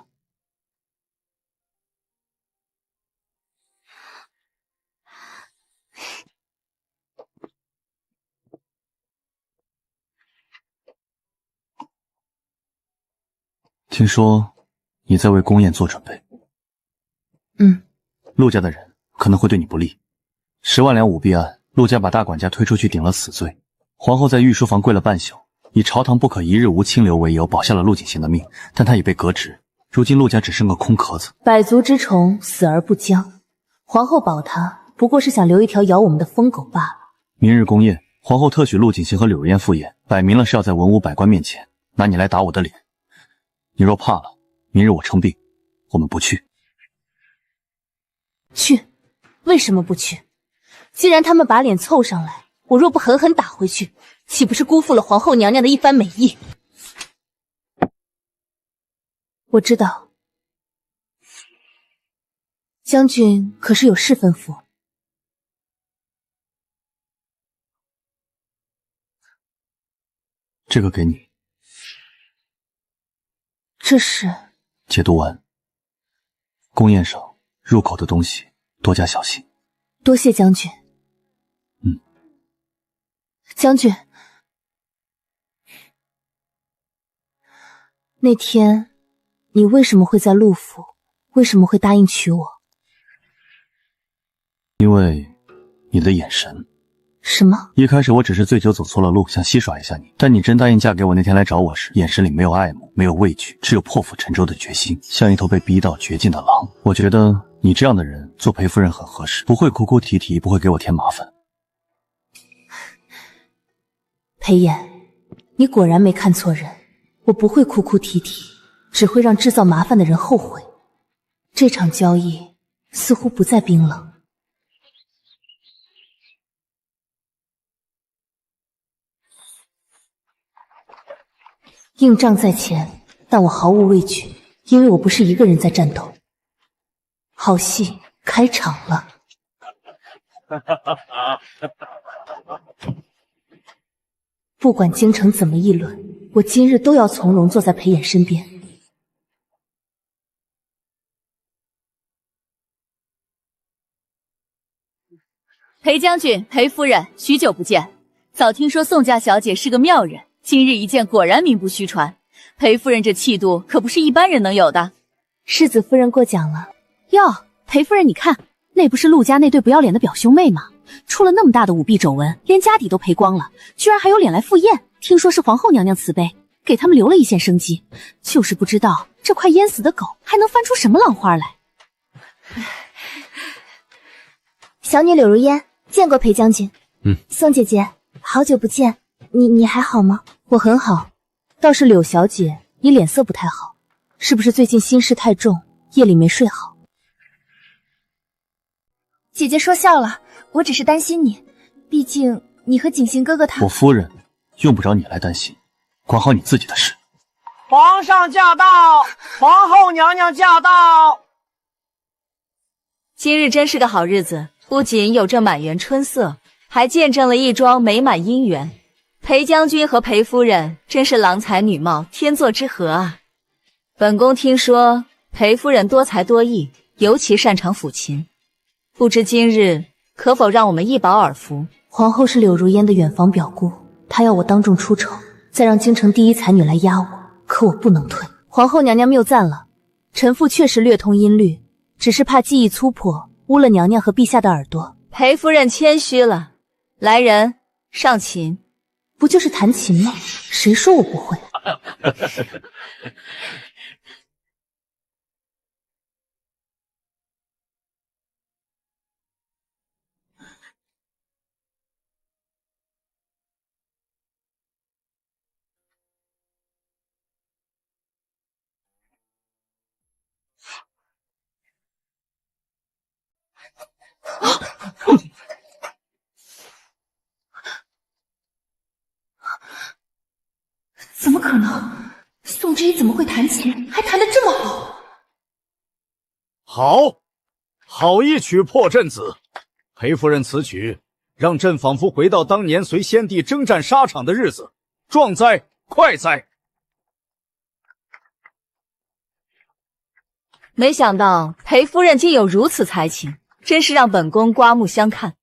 听说你在为宫宴做准备。陆家的人可能会对你不利。10万两舞弊案，陆家把大管家推出去顶了死罪，皇后在御书房跪了半宿，以朝堂不可一日无清流为由保下了陆景行的命，但他已被革职，如今陆家只剩个空壳子。百足之虫，死而不僵。皇后保他，不过是想留一条咬我们的疯狗罢了。明日宫宴，皇后特许陆景行和柳如烟赴宴，摆明了是要在文武百官面前拿你来打我的脸。你若怕了，明日我称病，我们不去。去？为什么不去？既然他们把脸凑上来，我若不狠狠打回去，岂不是辜负了皇后娘娘的一番美意？我知道，将军可是有事吩咐？这个给你。这是解毒丸。宫宴上入口的东西多加小心。多谢将军。将军，那天你为什么会在陆府？为什么会答应娶我？因为你的眼神。什么？一开始我只是醉酒走错了路，想戏耍一下你，但你真答应嫁给我那天来找我时，眼神里没有爱慕，没有畏惧，只有破釜沉舟的决心，像一头被逼到绝境的狼。我觉得你这样的人做裴夫人很合适，不会哭哭啼啼，不会给我添麻烦。裴炎，你果然没看错人，我不会哭哭啼啼，只会让制造麻烦的人后悔。这场交易似乎不再冰冷。硬仗在前，但我毫无畏惧，因为我不是一个人在战斗。好戏开场了。不管京城怎么议论，我今日都要从容坐在裴衍身边。裴将军、裴夫人，许久不见。早听说宋家小姐是个妙人，今日一见，果然名不虚传。裴夫人这气度可不是一般人能有的。世子夫人过奖了。哟，裴夫人，你看，那不是陆家那对不要脸的表兄妹吗？出了那么大的舞弊丑闻，连家底都赔光了，居然还有脸来赴宴。听说是皇后娘娘慈悲，给他们留了一线生机。就是不知道这快淹死的狗还能翻出什么浪花来。小女柳如烟见过裴将军。宋姐姐，好久不见，你还好吗？我很好，倒是柳小姐，你脸色不太好，是不是最近心事太重，夜里没睡好？姐姐说笑了，我只是担心你，毕竟你和景行哥哥他……我夫人用不着你来担心，管好你自己的事。皇上驾到，皇后娘娘驾到。今日真是个好日子，不仅有这满园春色，还见证了一桩美满姻缘。裴将军和裴夫人真是郎才女貌，天作之合啊！本宫听说裴夫人多才多艺，尤其擅长抚琴，不知今日可否让我们一饱耳福？皇后是柳如烟的远房表姑，她要我当众出丑，再让京城第一才女来压我，可我不能退。皇后娘娘谬赞了，臣妇确实略通音律，只是怕技艺粗破，污了娘娘和陛下的耳朵。裴夫人谦虚了，来人，上琴。不就是弹琴吗？谁说我不会？怎么可能？宋之仪怎么会弹琴，还弹得这么好？好一曲破阵子！裴夫人此曲，让朕仿佛回到当年随先帝征战沙场的日子，壮哉，快哉！没想到裴夫人竟有如此才情，真是让本宫刮目相看。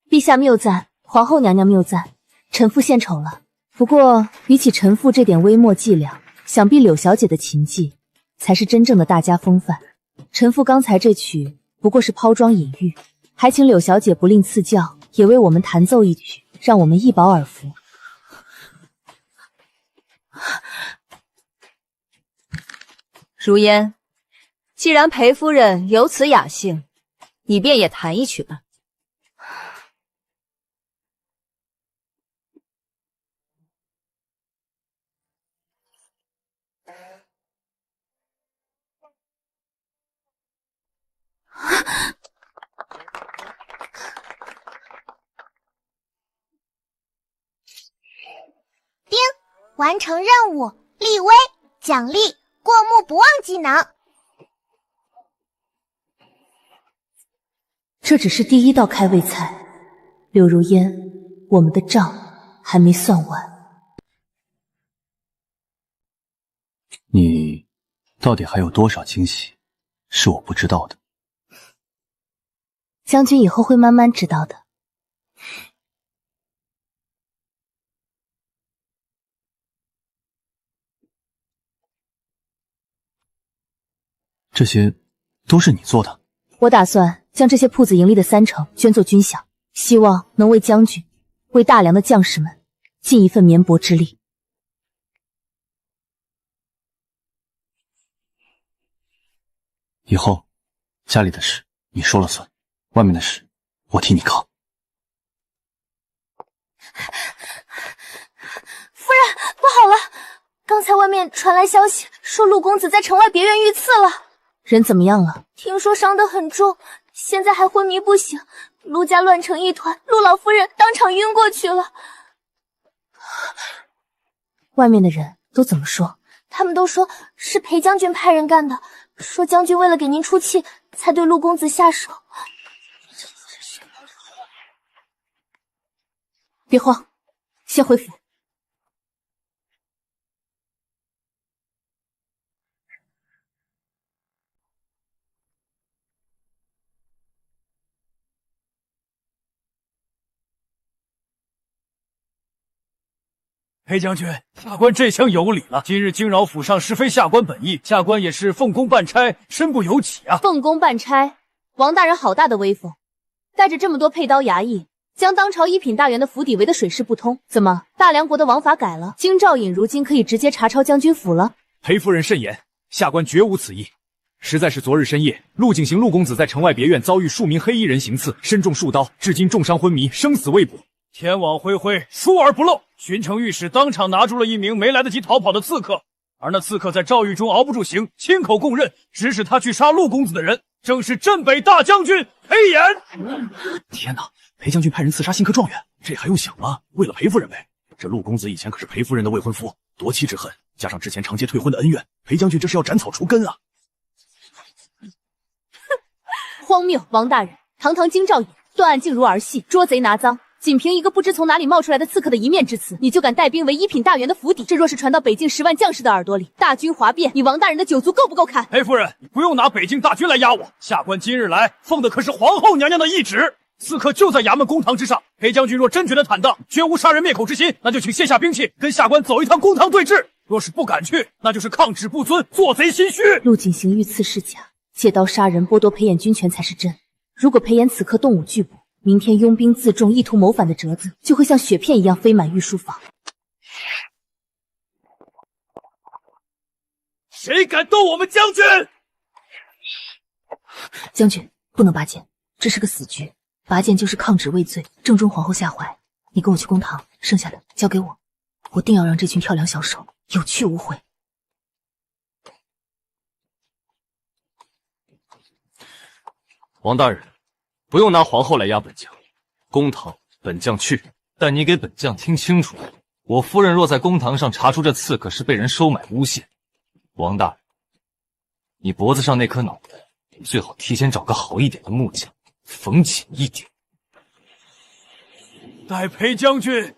陛下谬赞，皇后娘娘谬赞，臣妇献丑了。不过比起臣妇这点微末伎俩，想必柳小姐的琴技才是真正的大家风范。臣妇刚才这曲不过是抛砖引玉，还请柳小姐不吝赐教，也为我们弹奏一曲，让我们一饱耳福。如烟，既然裴夫人有此雅兴，你便也弹一曲吧。丁，完成任务，立威，奖励过目不忘技能。这只是第一道开胃菜，柳如烟，我们的账还没算完。你到底还有多少惊喜是我不知道的？将军以后会慢慢知道的。这些都是你做的？我打算将这些铺子盈利的30%捐作军饷，希望能为将军、为大梁的将士们尽一份绵薄之力。以后家里的事你说了算，外面的事我替你扛。夫人，不好了！刚才外面传来消息，说陆公子在城外别院遇刺了。人怎么样了？听说伤得很重，现在还昏迷不醒。陆家乱成一团，陆老夫人当场晕过去了。外面的人都怎么说？他们都说是裴将军派人干的，说将军为了给您出气，才对陆公子下手。别慌，先回府。裴将军，下官这厢有礼了。今日惊扰府上，实非下官本意，下官也是奉公办差，身不由己啊。奉公办差，王大人好大的威风，带着这么多佩刀衙役，将当朝一品大员的府邸围得水泄不通。怎么，大梁国的王法改了？京兆尹如今可以直接查抄将军府了？裴夫人慎言，下官绝无此意。实在是昨日深夜，陆景行陆公子在城外别院遭遇数名黑衣人行刺，身中数刀，至今重伤昏迷，生死未卜。天网恢恢，疏而不漏。巡城御史当场拿住了一名没来得及逃跑的刺客，而那刺客在诏狱中熬不住刑，亲口供认，指使他去杀陆公子的人，正是镇北大将军裴炎。天哪！裴将军派人刺杀新科状元，这还用想吗？为了裴夫人呗。这陆公子以前可是裴夫人的未婚夫，夺妻之恨，加上之前长街退婚的恩怨，裴将军这是要斩草除根啊！荒谬！王大人，堂堂京兆尹，断案竟如儿戏，捉贼拿赃。仅凭一个不知从哪里冒出来的刺客的一面之词，你就敢带兵为一品大员的府邸？这若是传到北境10万将士的耳朵里，大军哗变，你王大人的酒足够不够看？裴夫人，你不用拿北境大军来压我，下官今日来奉的可是皇后娘娘的懿旨。刺客就在衙门公堂之上，裴将军若真觉得坦荡，绝无杀人灭口之心，那就请卸下兵器，跟下官走一趟公堂对质。若是不敢去，那就是抗旨不遵，做贼心虚。陆景行遇刺是假，借刀杀人剥夺裴衍军权才是真。如果裴衍此刻动武拒捕，明天拥兵自重意图谋反的折子就会像雪片一样飞满御书房。谁敢动我们将军？将军不能拔剑，这是个死局，拔剑就是抗旨畏罪，正中皇后下怀。你跟我去公堂，剩下的交给我，我定要让这群跳梁小手有去无回。王大人，不用拿皇后来压本将，公堂本将去，但你给本将听清楚，我夫人若在公堂上查出这刺客是被人收买诬陷，王大人，你脖子上那颗脑袋最好提前找个好一点的木匠缝紧一点。待裴将军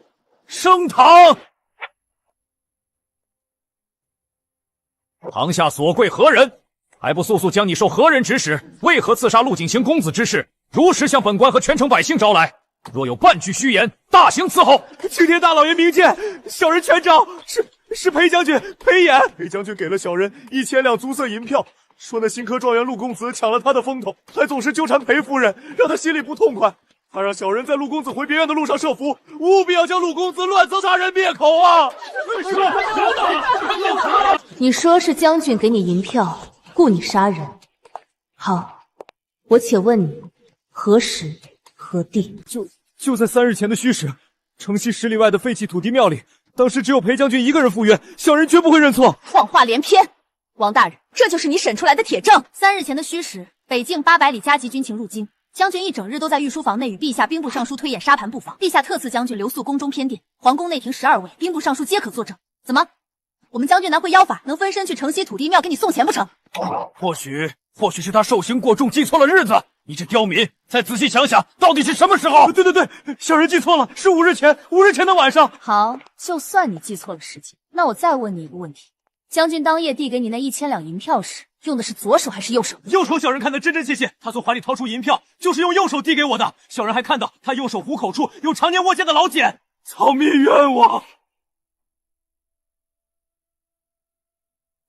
升堂。堂下所跪何人？还不速速将你受何人指使，为何刺杀陆景行公子之事，如实向本官和全城百姓招来。若有半句虚言，大刑伺候。青天大老爷明鉴，小人全招。是裴将军裴炎，裴将军给了小人1000两足色银票，说那新科状元陆公子抢了他的风头，还总是纠缠裴夫人，让他心里不痛快。他让小人在陆公子回别院的路上设伏，务必要将陆公子乱刺杀人灭口啊！你说是将军给你银票，雇你杀人。好，我且问你，何时何地？就在3日前的虚实，城西10里外的废弃土地庙里，当时只有裴将军一个人赴约，小人绝不会认错。谎话连篇，王大人，这就是你审出来的铁证。3日前的虚实，北境800里加急军情入京，将军一整日都在御书房内与陛下兵部尚书推演沙盘布防，陛下特赐将军留宿宫中偏殿，皇宫内廷12位，兵部尚书皆可作证。怎么？我们将军南会妖法，能分身去城西土地庙给你送钱不成？或许是他受刑过重，记错了日子。你这刁民，再仔细想想，到底是什么时候？对，小人记错了，是5日前的晚上。好，就算你记错了时间，那我再问你一个问题：将军当夜递给你那1000两银票时，用的是左手还是右手？右手，小人看得真切切。他从怀里掏出银票，就是用右手递给我的。小人还看到他右手虎口处有常年握剑的老茧。曹灭冤枉！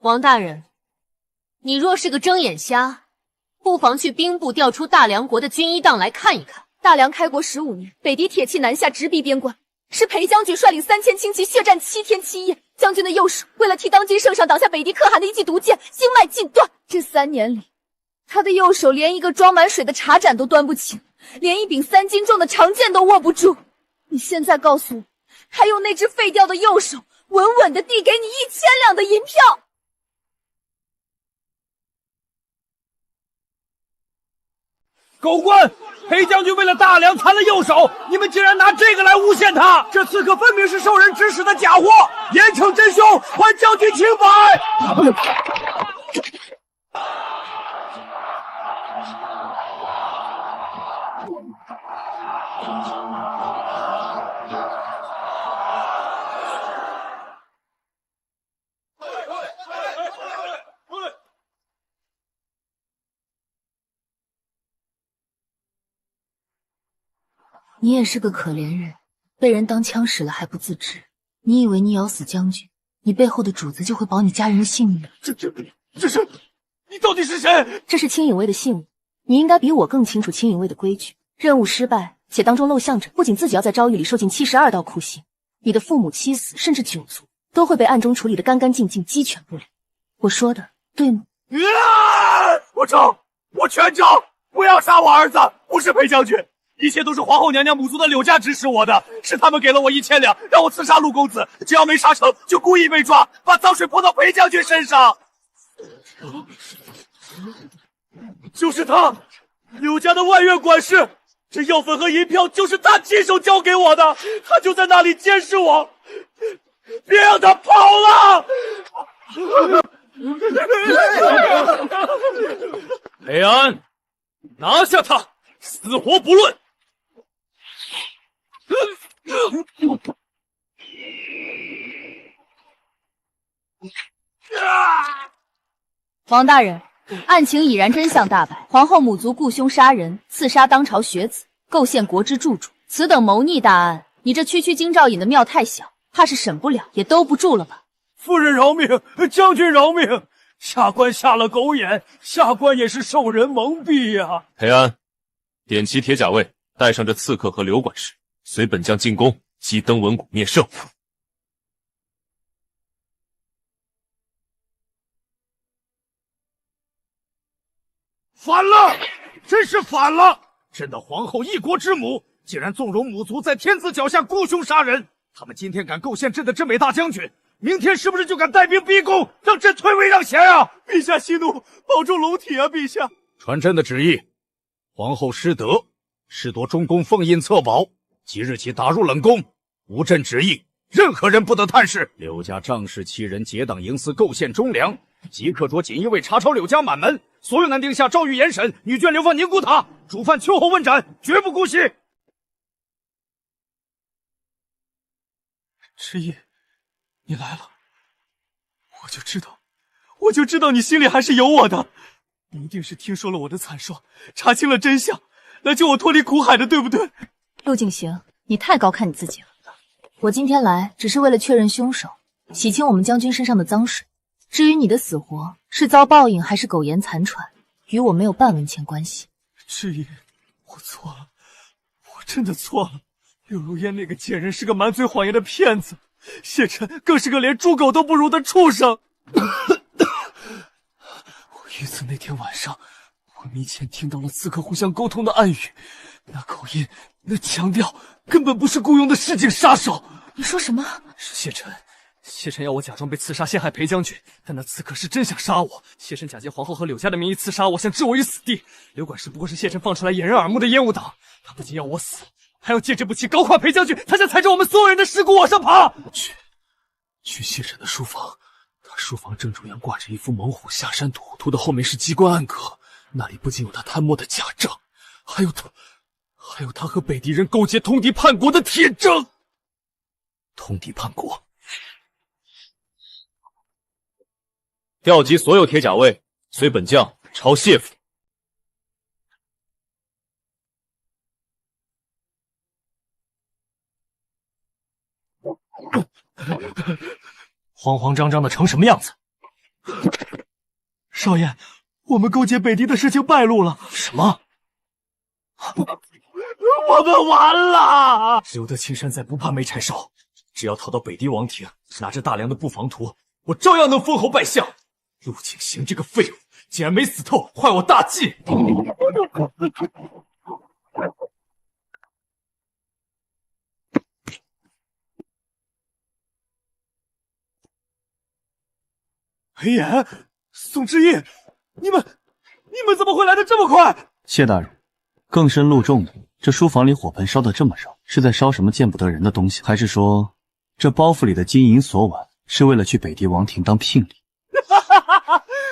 王大人，你若是个睁眼瞎，不妨去兵部调出大梁国的军医档来看一看。大梁开国15年，北敌铁骑南下，直逼边关，是裴将军率领3000轻骑血战7天7夜。将军的右手为了替当今圣上挡下北敌可汗的一记毒箭，经脉尽断。这3年里，他的右手连一个装满水的茶盏都端不起，连一柄3斤重的长剑都握不住。你现在告诉我，他用那只废掉的右手稳稳地递给你1000两的银票。狗官，裴将军为了大梁残了右手，你们竟然拿这个来诬陷他！这刺客分明是受人指使的假货！严惩真凶，还将军清白！你也是个可怜人，被人当枪使了还不自知。你以为你咬死将军，你背后的主子就会保你家人的性命？这是，你到底是谁？这是青影卫的信物，你应该比我更清楚青影卫的规矩。任务失败且当中漏项者，不仅自己要在诏狱里受尽72道酷刑，你的父母、妻子甚至9族都会被暗中处理得干干净净，鸡犬不留。我说的对吗？我全招！不要杀我儿子！不是裴将军。一切都是皇后娘娘母族的柳家指使我的，是他们给了我1000两，让我刺杀陆公子，只要没杀成，就故意被抓，把脏水泼到裴将军身上。就是他，柳家的外院管事，这药粉和银票就是他亲手交给我的，他就在那里监视我，别让他跑了！裴安，拿下他，死活不论！王大人，案情已然真相大白，皇后母族雇凶杀人，刺杀当朝学子，构陷国之柱主，此等谋逆大案，你这区京兆尹的庙太小，怕是审不了，也兜不住了吧？夫人饶命，将军饶命！下官瞎了狗眼，下官也是受人蒙蔽呀。裴安，点齐铁甲卫，带上这刺客和刘管事，随本将进宫，击登文谷灭圣。反了，真是反了！朕的皇后一国之母，竟然纵容母族在天子脚下雇凶杀人。他们今天敢构陷朕的镇北大将军，明天是不是就敢带兵逼宫，让朕退位让贤啊？陛下息怒，保重龙体啊！陛下，传朕的旨意，皇后失德，弑夺中宫封印册宝，即日起打入冷宫。无朕旨意，任何人不得探视。柳家仗势欺人，结党营私，构陷忠良，即刻着锦衣卫查抄柳家满门，所有男丁下诏狱严审，女眷流放宁古塔，主犯秋后问斩，绝不姑息。迟疑，你来了，我就知道你心里还是有我的，你一定是听说了我的惨状，查清了真相，来救我脱离苦海的，对不对？陆景行，你太高看你自己了。我今天来只是为了确认凶手，洗清我们将军身上的脏水。至于你的死活是遭报应还是苟延残喘，与我没有半文钱关系。迟疑，我错了，我真的错了。柳如烟那个贱人是个满嘴谎言的骗子，谢晨更是个连猪狗都不如的畜生。我遇刺那天晚上，我迷前听到了刺客互相沟通的暗语，那口音，那腔调，根本不是雇佣的市井杀手。你说什么？是谢晨。谢晨要我假装被刺杀陷害裴将军，但那刺客是真想杀我。谢晨假借皇后和柳家的名义刺杀我，想置我于死地。刘管事不过是谢晨放出来掩人耳目的烟雾弹，他不仅要我死，还要借这步棋搞垮裴将军。他想踩着我们所有人的尸骨往上爬。去谢晨的书房，他书房正中央挂着一幅猛虎下山图，图的后面是机关暗格，那里不仅有他贪墨的假证，还有他和北狄人勾结通敌叛国的铁证。通敌叛国。调集所有铁甲卫，随本将朝谢府。慌慌张张的成什么样子？少爷，我们勾结北狄的事情败露了。什么？我们完了！留得青山在，不怕没柴烧。只要逃到北狄王庭，拿着大梁的布防图，我照样能封侯拜相。陆景行这个废物，竟然没死透，坏我大计！裴炎、宋之义，你们怎么会来的这么快？谢大人，更深露重的，这书房里火盆烧得这么热，是在烧什么见不得人的东西？还是说，这包袱里的金银锁碗是为了去北狄王庭当聘礼？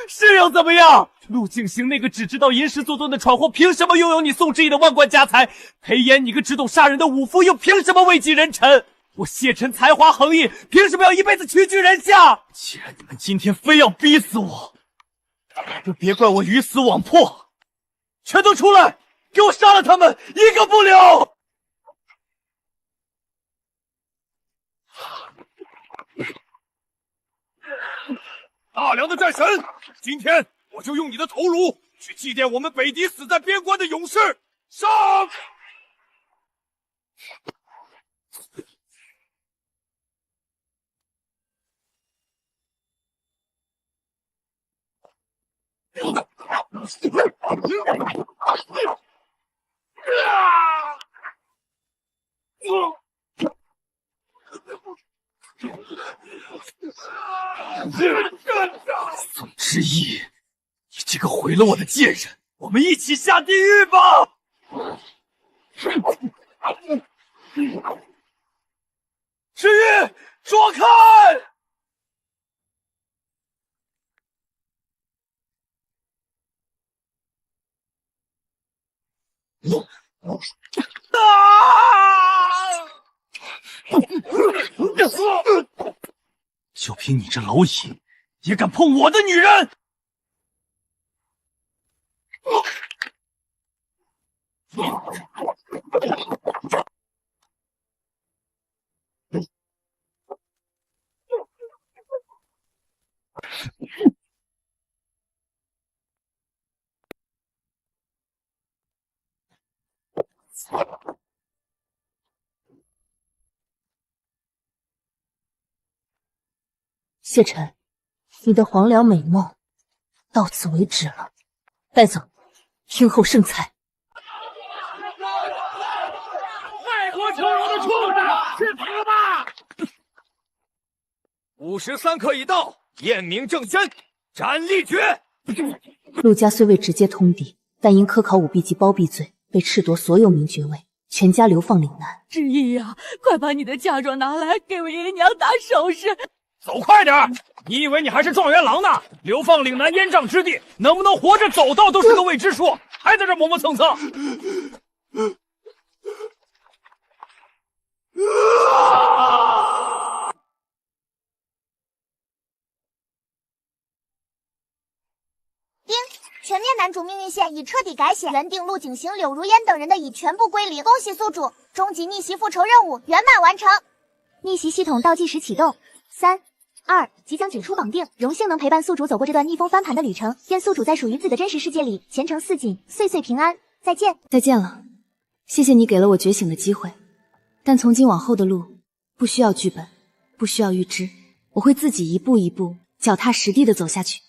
是又怎么样？陆景行那个只知道吟诗作对的闯祸，凭什么拥有你宋之义的万贯家财？裴炎，你个只懂杀人的武夫，又凭什么位极人臣？我谢晨才华横溢，凭什么要一辈子屈居人下？既然你们今天非要逼死我，就别怪我鱼死网破！全都出来，给我杀了他们，一个不留！大梁的战神，今天我就用你的头颅去祭奠我们北狄死在边关的勇士。上！宋之义，你这个毁了我的贱人，我们一起下地狱吧！之义，躲开！就凭你这蝼蚁，也敢碰我的女人！谢晨，你的黄粱美梦到此为止了，带走，听候圣裁。爱国求荣的畜生，去死吧！53刻已到，验明正身，斩立决。陆家虽未直接通敌，但因科考舞弊及包庇罪，被褫夺所有名爵位，全家流放岭南。之意呀，快把你的嫁妆拿来，给我爷爷娘打首饰。走快点！你以为你还是状元郎呢？流放岭南烟瘴之地，能不能活着走到都是个未知数，还在这磨磨蹭蹭。丁，全面男主命运线已彻底改写，原定陆景行、柳如烟等人的已全部归零。恭喜宿主，终极逆袭复仇任务圆满完成。逆袭系统倒计时启动，3、2，即将举出绑定，荣幸能陪伴宿主走过这段逆风翻盘的旅程，愿宿主在属于自的真实世界里前程似锦，岁岁平安。再见，再见了，谢谢你给了我觉醒的机会，但从今往后的路不需要剧本，不需要预知，我会自己一步一步脚踏实地的走下去。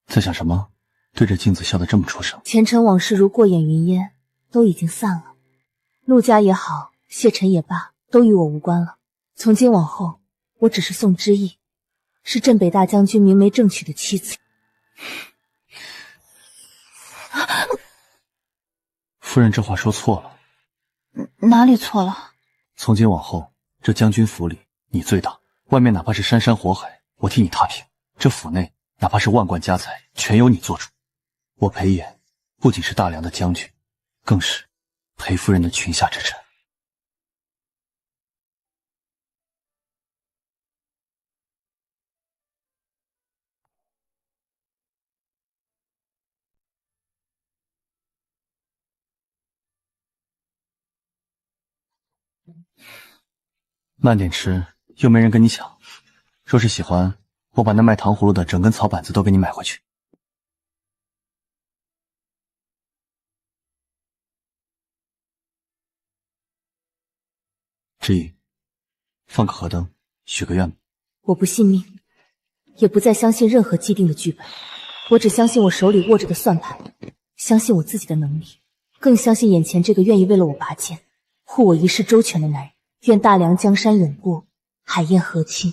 在想什么？对着镜子笑得这么出声。前尘往事如过眼云烟，都已经散了。陆家也好，谢尘也罢，都与我无关了。从今往后，我只是宋之意，是镇北大将军明媒正娶的妻子。夫人这话说错了。哪里错了？从今往后，这将军府里你最大，外面哪怕是山山火海，我替你踏平；这府内哪怕是万贯家财，全由你做主。我裴炎不仅是大梁的将军，更是裴夫人的裙下之臣。慢点吃，又没人跟你抢。若是喜欢，我把那卖糖葫芦的整根草板子都给你买回去。之意，放个河灯，许个愿吧。我不信命，也不再相信任何既定的剧本，我只相信我手里握着的算盘，相信我自己的能力，更相信眼前这个愿意为了我拔剑、护我一世周全的男人。愿大梁江山永固，海晏和亲。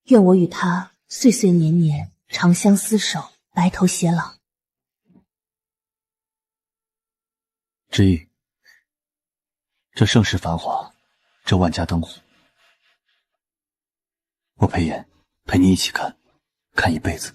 愿我与他岁岁年年，长相厮守，白头偕老。之意，这盛世繁华，这万家灯火，我裴炎陪你一起看，看一辈子。